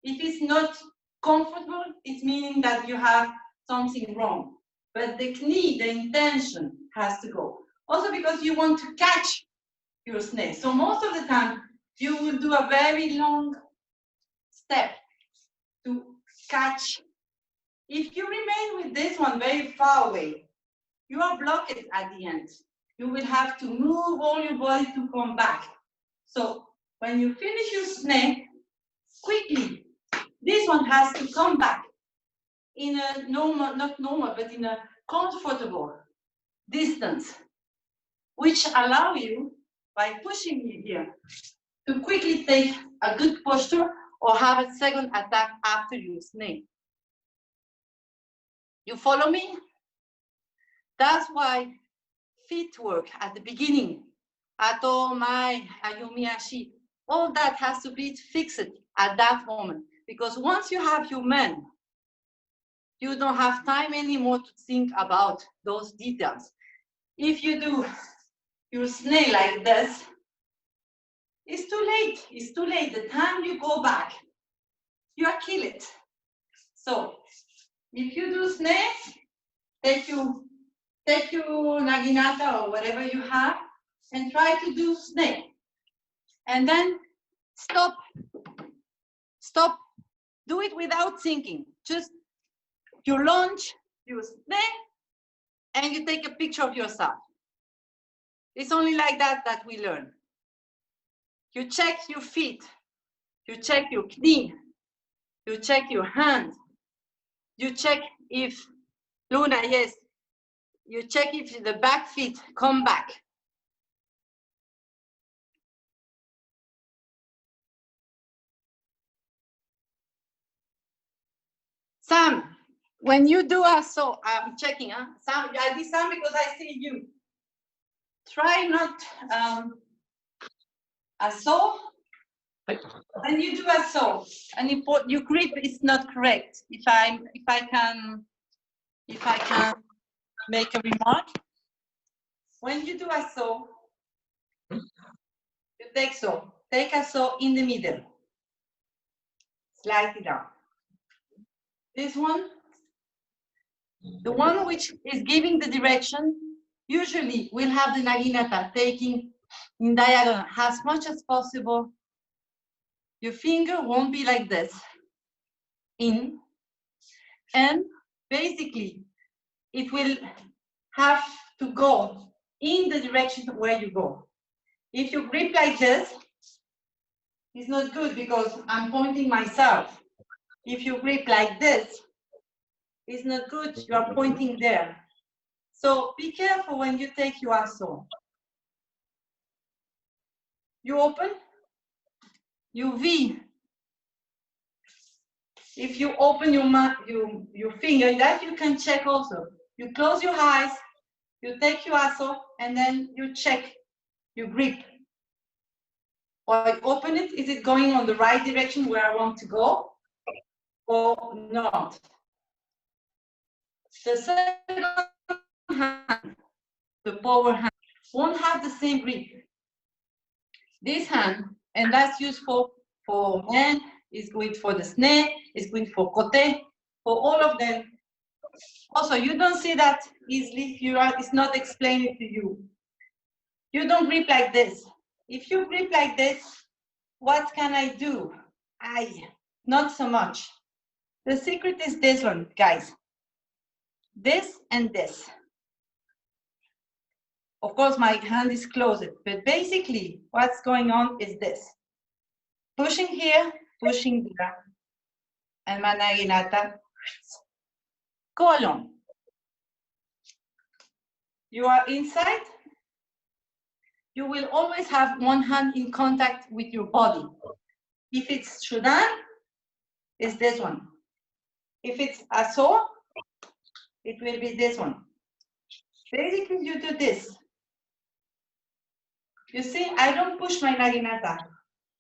If it's not comfortable, it's meaning that you have something wrong. But the knee, the intention has to go. Also because you want to catch your snake. So most of the time, you will do a very long step to catch. If you remain with this one very far away, you are blocked at the end. You will have to move all your body to come back. So when you finish your snake, quickly, this one has to come back in a normal, not normal, but in a comfortable distance, which allow you, by pushing you here, to quickly take a good posture or have a second attack after your snake. You follow me? That's why feet work at the beginning, ato, mai, ayumi, ashi, all that has to be fixed at that moment. Because once you have your man, you don't have time anymore to think about those details. If you do your snake like this, it's too late. It's too late. The time you go back, you are kill it. So if you do snake, take your naginata or whatever you have and try to do snake. And then stop. Stop. Do it without thinking. Just you launch, you snake, and you take a picture of yourself. It's only like that that we learn. You check your feet, you check your knee, you check your hand, you check if, Luna, yes, you check if the back feet come back. Sam, when you do a so, I'm checking, huh? Sam, I did Sam because I see you. Try not a so. When you do a so, and your grip is not correct. If I can make a remark. When you do a so, take so. Take a so in the middle. Slide it down. This one, the one which is giving the direction, usually we'll have the naginata taking in diagonal as much as possible. Your finger won't be like this. In. And basically, it will have to go in the direction where you go. If you grip like this, it's not good because I'm pointing myself. If you grip like this, it's not good, you are pointing there. So be careful when you take your aso. You open, you V. If you open your finger, that you can check also. You close your eyes, you take your aso, and then you check, you grip. Or I open it, is it going on the right direction where I want to go or not? The second hand, the power hand, won't have the same grip. This hand, and that's useful for men, is good for the snake, is good for kote, for all of them. Also, you don't see that easily if it's not explained to you. You don't grip like this. If you grip like this, what can I do? Not so much. The secret is this one, guys. This and this. Of course, my hand is closed, but basically what's going on is this. Pushing here, pushing there, and my naginata. Go along. You are inside. You will always have one hand in contact with your body. If it's Shudan, it's this one. If it's Aso, it will be this one. Basically, you do this. You see, I don't push my naginata.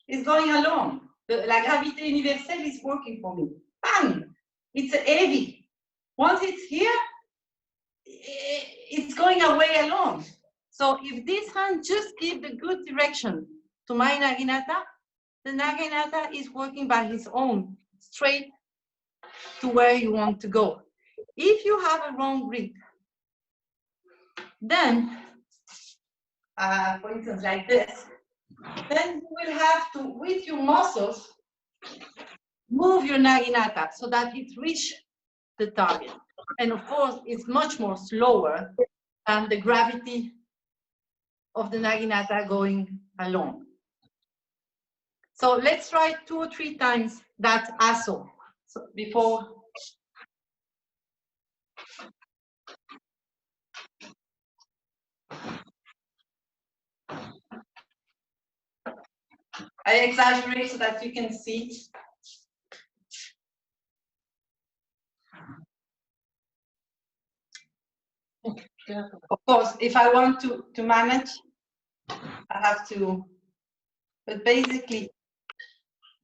It's going along. La gravité universelle is working for me. Bang! It's heavy. Once it's here, it's going away along. So if this hand just gives the good direction to my naginata, the naginata is working by its own, straight to where you want to go. If you have a wrong grip, then, for instance, like this, then you will have to, with your muscles, move your naginata so that it reaches the target. And of course, it's much more slower than the gravity of the naginata going along. So let's try 2 or 3 times that aso. So before. I exaggerate so that you can see. Of course, if I want to manage, I have to, but basically,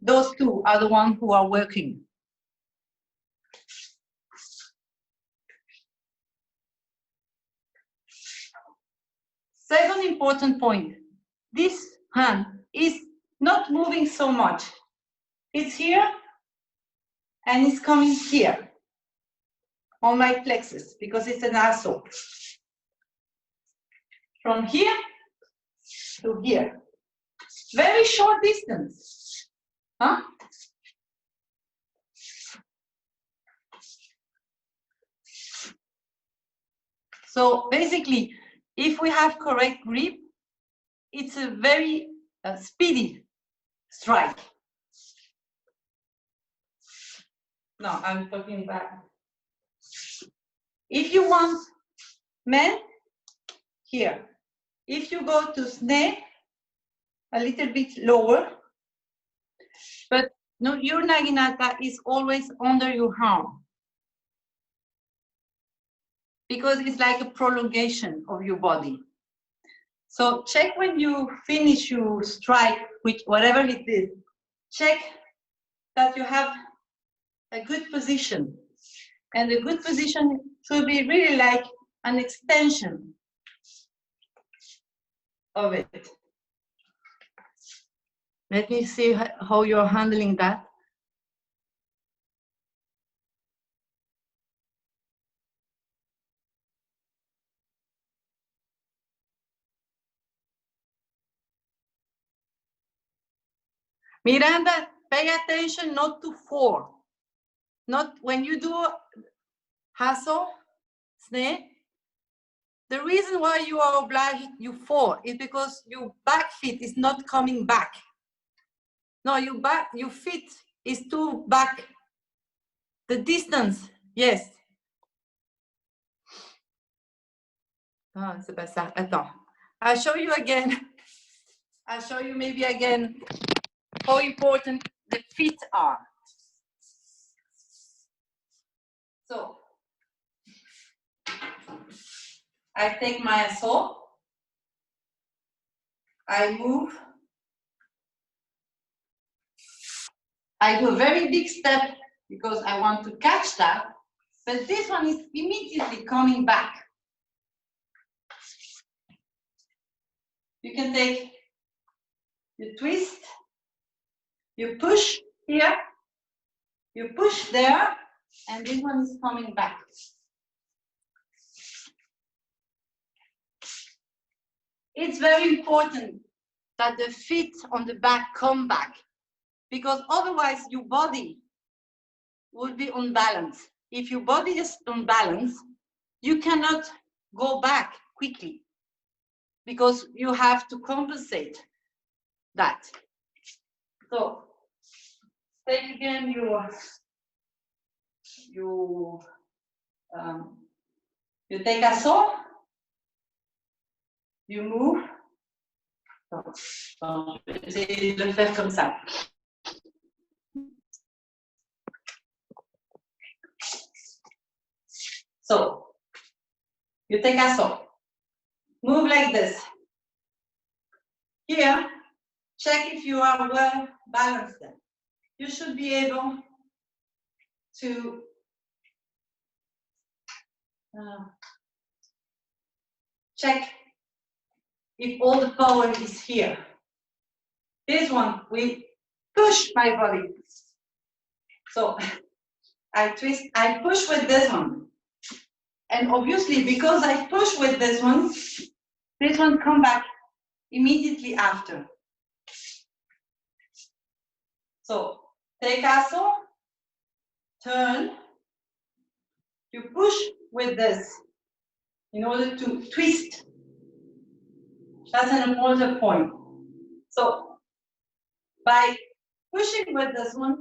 those two are the ones who are working. Second important point, this hand is not moving so much. It's here and it's coming here on my plexus because it's an aso. From here to here. Very short distance. Huh? So basically, if we have correct grip, it's a very speedy strike. No, I'm talking about. If you want men, here. If you go to snake, a little bit lower, but no, your naginata is always under your arm because it's like a prolongation of your body. So check when you finish your strike, which whatever it is, check that you have a good position. And the good position should be really like an extension of it. Let me see how you're handling that. Miranda, pay attention not to fall. Not when you do hustle, snake. The reason why you are obliged you fall is because your back feet is not coming back. No, your feet is too back. The distance, yes. Ah, c'est pas ça. Attends. I'll show you again. I'll show you maybe again how important the feet are. So, I take my saw. I move. I do a very big step because I want to catch that, but this one is immediately coming back. You can take, you twist, you push here, you push there, and this one is coming back. It's very important that the feet on the back come back, because otherwise your body will be unbalanced. If your body is unbalanced, you cannot go back quickly because you have to compensate that. So take again you take a saw, you move. Essayez de le faire comme ça. So, you take a saw, move like this. Here, check if you are well balanced. You should be able to check if all the power is here. This one, we push my body. So, I twist, I push with this one. And obviously, because I push with this one come back immediately after. So, take a saw, turn, you push with this in order to twist. That's an important point. So, by pushing with this one,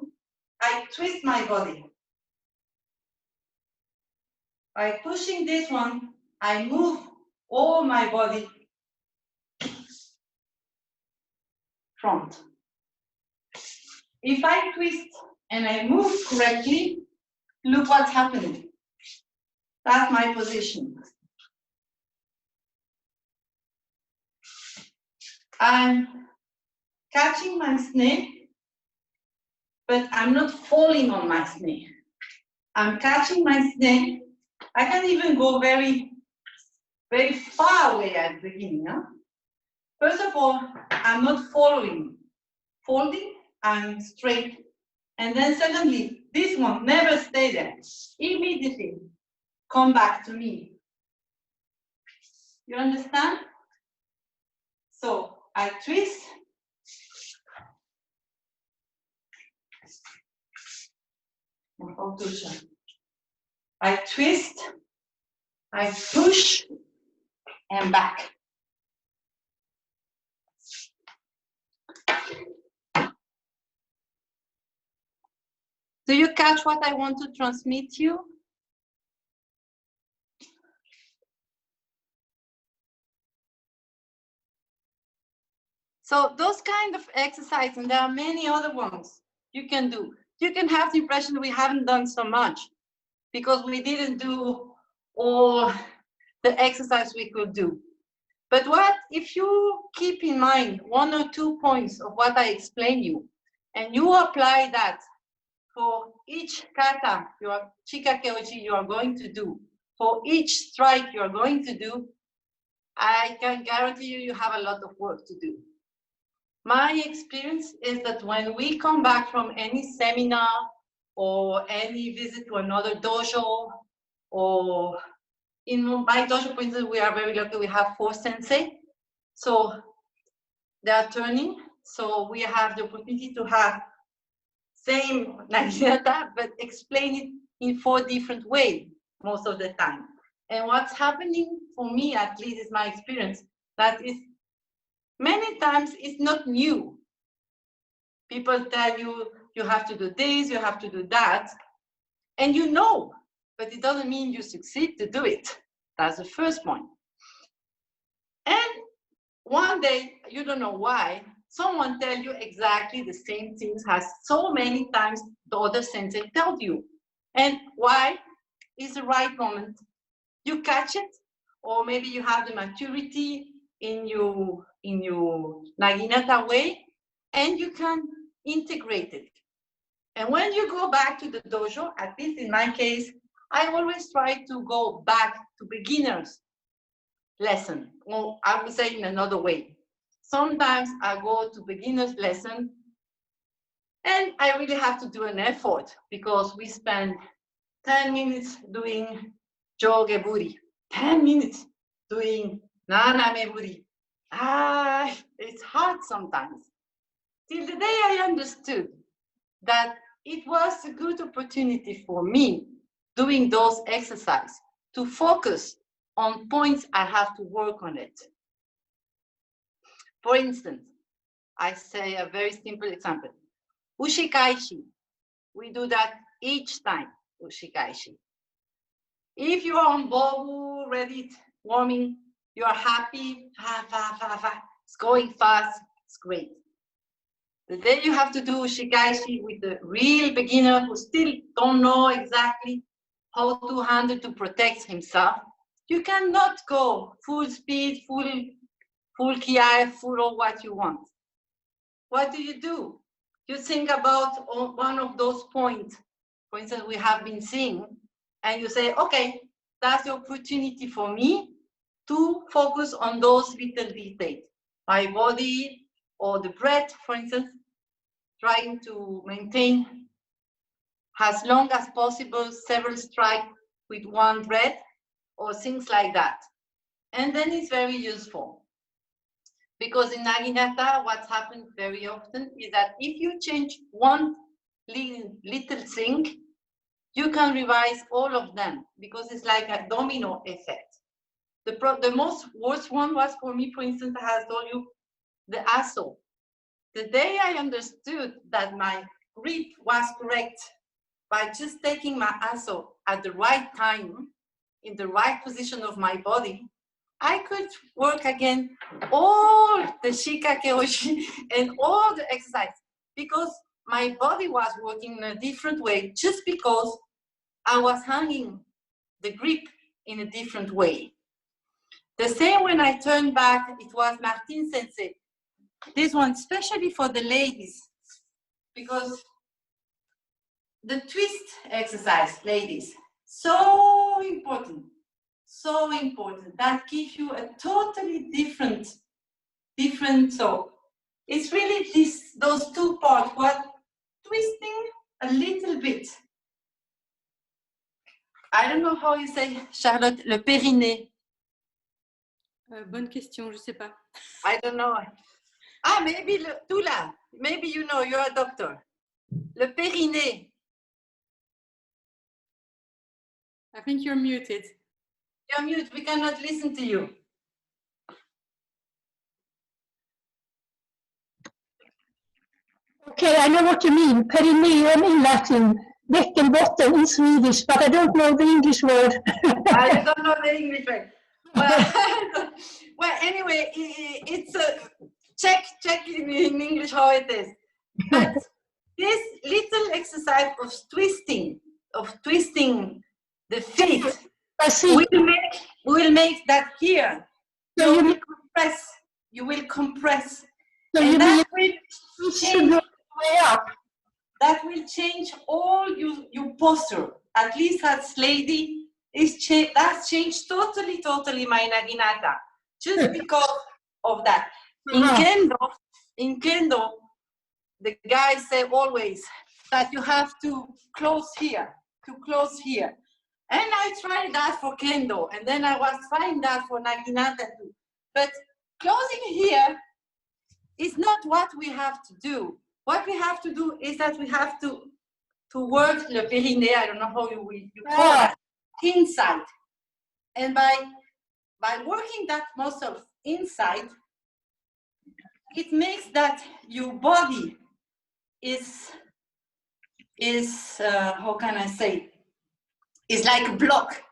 I twist my body. By pushing this one, I move all my body front. If I twist and I move correctly, look what's happening. That's my position. I'm catching my snake, but I'm not falling on my snake. I'm catching my snake. I can even go very, very far away at the beginning. Huh? First of all, I'm not following. Folding, I'm straight. And then secondly, this one never stay there. Immediately come back to me. You understand? So I twist. I twist, I push, and back. Do you catch what I want to transmit to you? So those kind of exercises, and there are many other ones you can do. You can have the impression that we haven't done so much because we didn't do all the exercise we could do. But what if you keep in mind 1 or 2 points of what I explained you, and you apply that for each kata, your chikakeoji you are going to do, for each strike you are going to do, I can guarantee you, you have a lot of work to do. My experience is that when we come back from any seminar or any visit to another dojo, or in my dojo, for instance, we are very lucky, we have 4 sensei. So they are turning. So we have the opportunity to have same Naginata, but explain it in 4 different ways most of the time. And what's happening for me, at least is my experience, that is many times it's not new. People tell you, you have to do this, you have to do that, and you know, but it doesn't mean you succeed to do it. That's the first point. And one day, you don't know why, someone tell you exactly the same things as so many times the other sensei told you. And why is the right moment? You catch it, or maybe you have the maturity in your Naginata way, and you can integrate it. And when you go back to the dojo, at least in my case, I always try to go back to beginners lesson, or I would say in another way. Sometimes I go to beginners lesson and I really have to do an effort because we spend 10 minutes doing joge buri, 10 minutes doing naname buri. It's hard sometimes. Till the day I understood that it was a good opportunity for me doing those exercises to focus on points I have to work on it. For instance, I say a very simple example. Ushikaishi. We do that each time, ushikaishi. If you are on bobu, ready, warming, you are happy, it's going fast, it's great. The day you have to do ushikaishi with the real beginner who still don't know exactly how to handle to protect himself, you cannot go full speed, full ki, full of what you want. What do? You think about one of those points, for instance, we have been seeing, and you say, okay, that's the opportunity for me to focus on those little details. My body or the breath, for instance, trying to maintain as long as possible several strikes with one breath or things like that. And then it's very useful. Because in Naginata, what's happened very often is that if you change one little thing, you can revise all of them because it's like a domino effect. The most worst one was for me, for instance, I have told you, the aso. The day I understood that my grip was correct by just taking my aso at the right time, in the right position of my body, I could work again all the shikake oshi and all the exercise because my body was working in a different way just because I was hanging the grip in a different way. The same when I turned back, it was Martin Sensei. This one, especially for the ladies, because the twist exercise, ladies, so important. So important. That gives you a totally different. So it's really those 2 parts. What twisting a little bit. I don't know how you say, Charlotte, le périnée. Bonne question, je sais pas. I don't know. Maybe Tula. Maybe you know. You're a doctor. Le périnée. I think you're muted. You're mute. We cannot listen to you. Okay, I know what you mean. Perineum in Latin, bäckenbotten in Swedish, but I don't know the English word. I don't know the English word. Well, anyway, it's a check in English how it is. But this little exercise of twisting the feet, I see. will make that here. So You will compress. So and you that mean will should change. go way up? That will change all your posture. At least as lady, that's changed totally my Naginata. Just because of that. In Kendo, in kendo, the guys say always that you have to close here, And I tried that for kendo, and then I was trying that for Naginata too. But closing here is not what we have to do. What we have to do is that we have to work le périnée, I don't know how you call that, inside. And by working that muscle inside, it makes that your body is how can I say, it's like a block.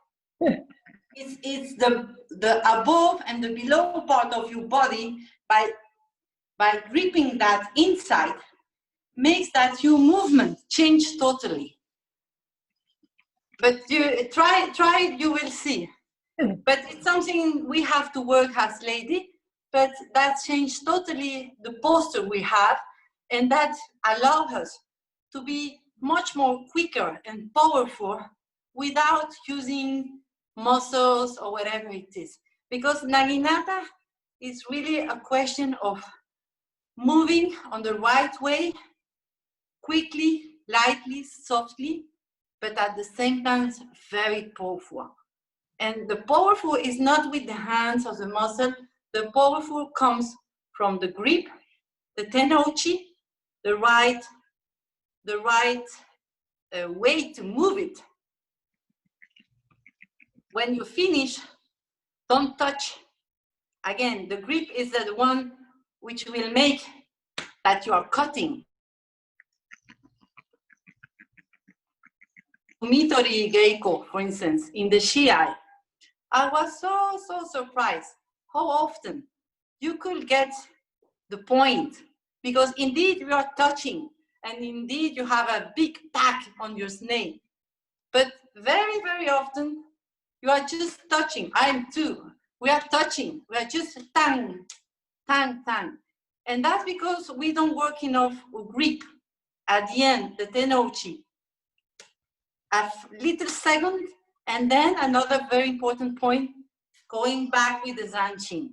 It's the above and the below part of your body. By gripping that inside, makes that your movement change totally. But you try, you will see. But it's something we have to work as lady, but that changed totally the posture we have, and that allows us to be much more quicker and powerful without using muscles or whatever it is. Because Naginata is really a question of moving on the right way, quickly, lightly, softly, but at the same time, very powerful. And the powerful is not with the hands or the muscle. The powerful comes from the grip, the tenouchi, the right way to move it. When you finish, don't touch. Again, the grip is the one which will make that you are cutting. Mitori Geiko, for instance, in the Shiai, I was so surprised how often you could get the point, because indeed we are touching, and indeed you have a big pack on your snake. But very, very often you are just touching. I'm too. We are touching. We are just tang, tang, tang. And that's because we don't work enough grip at the end, the tenouchi. A little second, and then another very important point, going back with the zanshin.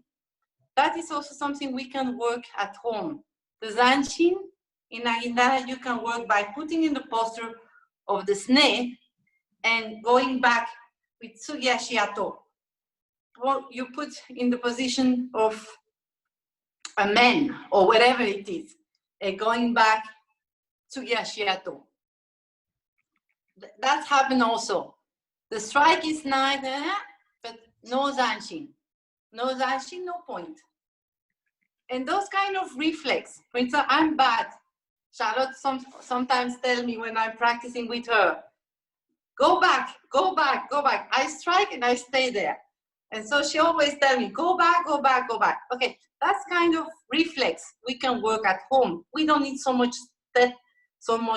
That is also something we can work at home. The zanshin in Naginata, you can work by putting in the posture of the snake and going back with Tsugyashiato. Or you put in the position of a man or whatever it is, and going back Tsugyashiato. That's happened also. The strike is nice, but no zanshin. No zanshin, no point. And those kind of reflex, for instance, I'm bad. Charlotte sometimes tells me when I'm practicing with her, go back, go back, go back. I strike and I stay there. And so she always tells me, go back, go back, go back. Okay, that's kind of reflex we can work at home. We don't need so much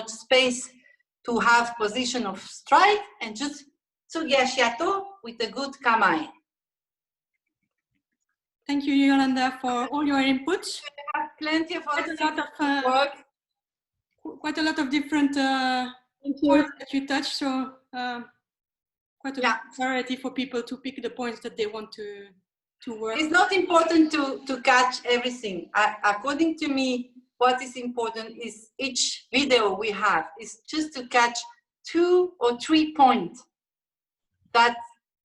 space to have position of strike, and just Tsugyashiato with a good kamae. Thank you, Yolanda, for all your inputs. We have plenty of other Quite a lot of work. Quite a lot of different points that you touched, so quite a variety for people to pick the points that they want to work. It's not important to catch everything. According to me, what is important is each video we have is just to catch 2 or 3 points that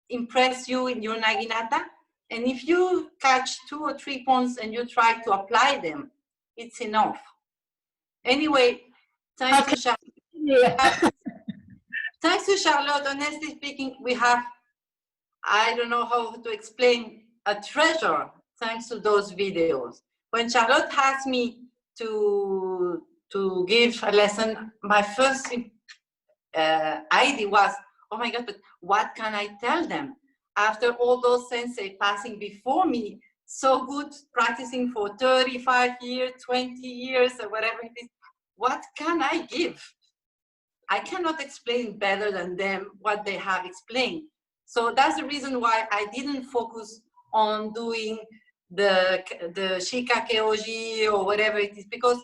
impress you in your Naginata. And if you catch 2 or 3 points and you try to apply them, it's enough. Anyway, thanks to Charlotte. Yeah. Thanks to Charlotte, honestly speaking, we have, I don't know how to explain, a treasure thanks to those videos. When Charlotte asked me to give a lesson, my first idea was, oh my God, but what can I tell them? After all those sensei passing before me, so good, practicing for 35 years, 20 years, or whatever it is, what can I give? I cannot explain better than them what they have explained. So that's the reason why I didn't focus on doing the Shikakeoji or whatever it is, because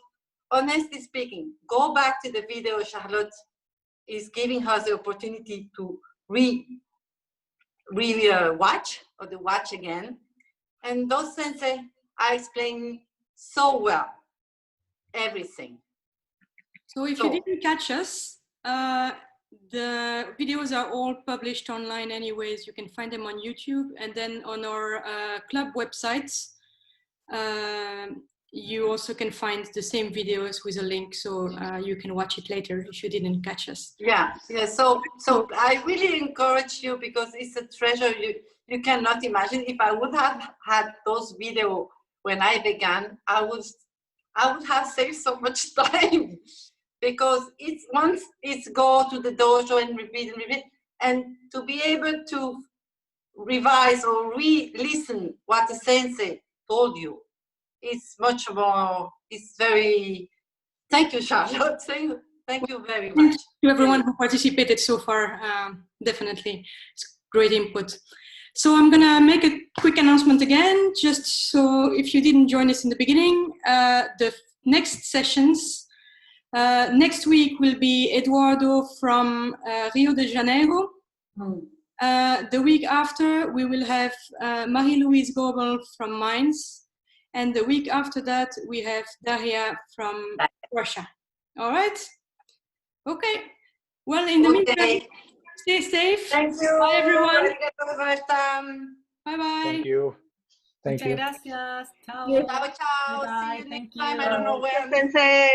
honestly speaking, go back to the video Charlotte is giving us the opportunity to watch or to watch again. And those sensei are explaining so well. everything. So if you didn't catch us, the videos are all published online anyways. You can find them on YouTube, and then on our club websites, you also can find the same videos with a link, so you can watch it later if you didn't catch us. Yeah. So I really encourage you, because it's a treasure you cannot imagine. If I would have had those videos when I began, I would have saved so much time, because once it's go to the dojo and repeat, and to be able to revise or re-listen what the sensei told you, it's much more. It's very. Thank you, Charlotte. Thank you very much. Thanks to everyone who participated so far. Definitely, it's great input. So I'm gonna make a quick announcement again, just so if you didn't join us in the beginning, the next sessions next week will be Eduardo from Rio de Janeiro. The week after we will have Marie-Louise Goebel from Mainz, and the week after that we have Daria from Russia. All right. Okay. Well, in the meantime, stay safe. Thank you. Bye, everyone. Bye bye. Thank you. Thank Muchas you. gracias. Chao. Ciao, ciao. Bye-bye. See you Thank next time. you. I don't know where. Sensei.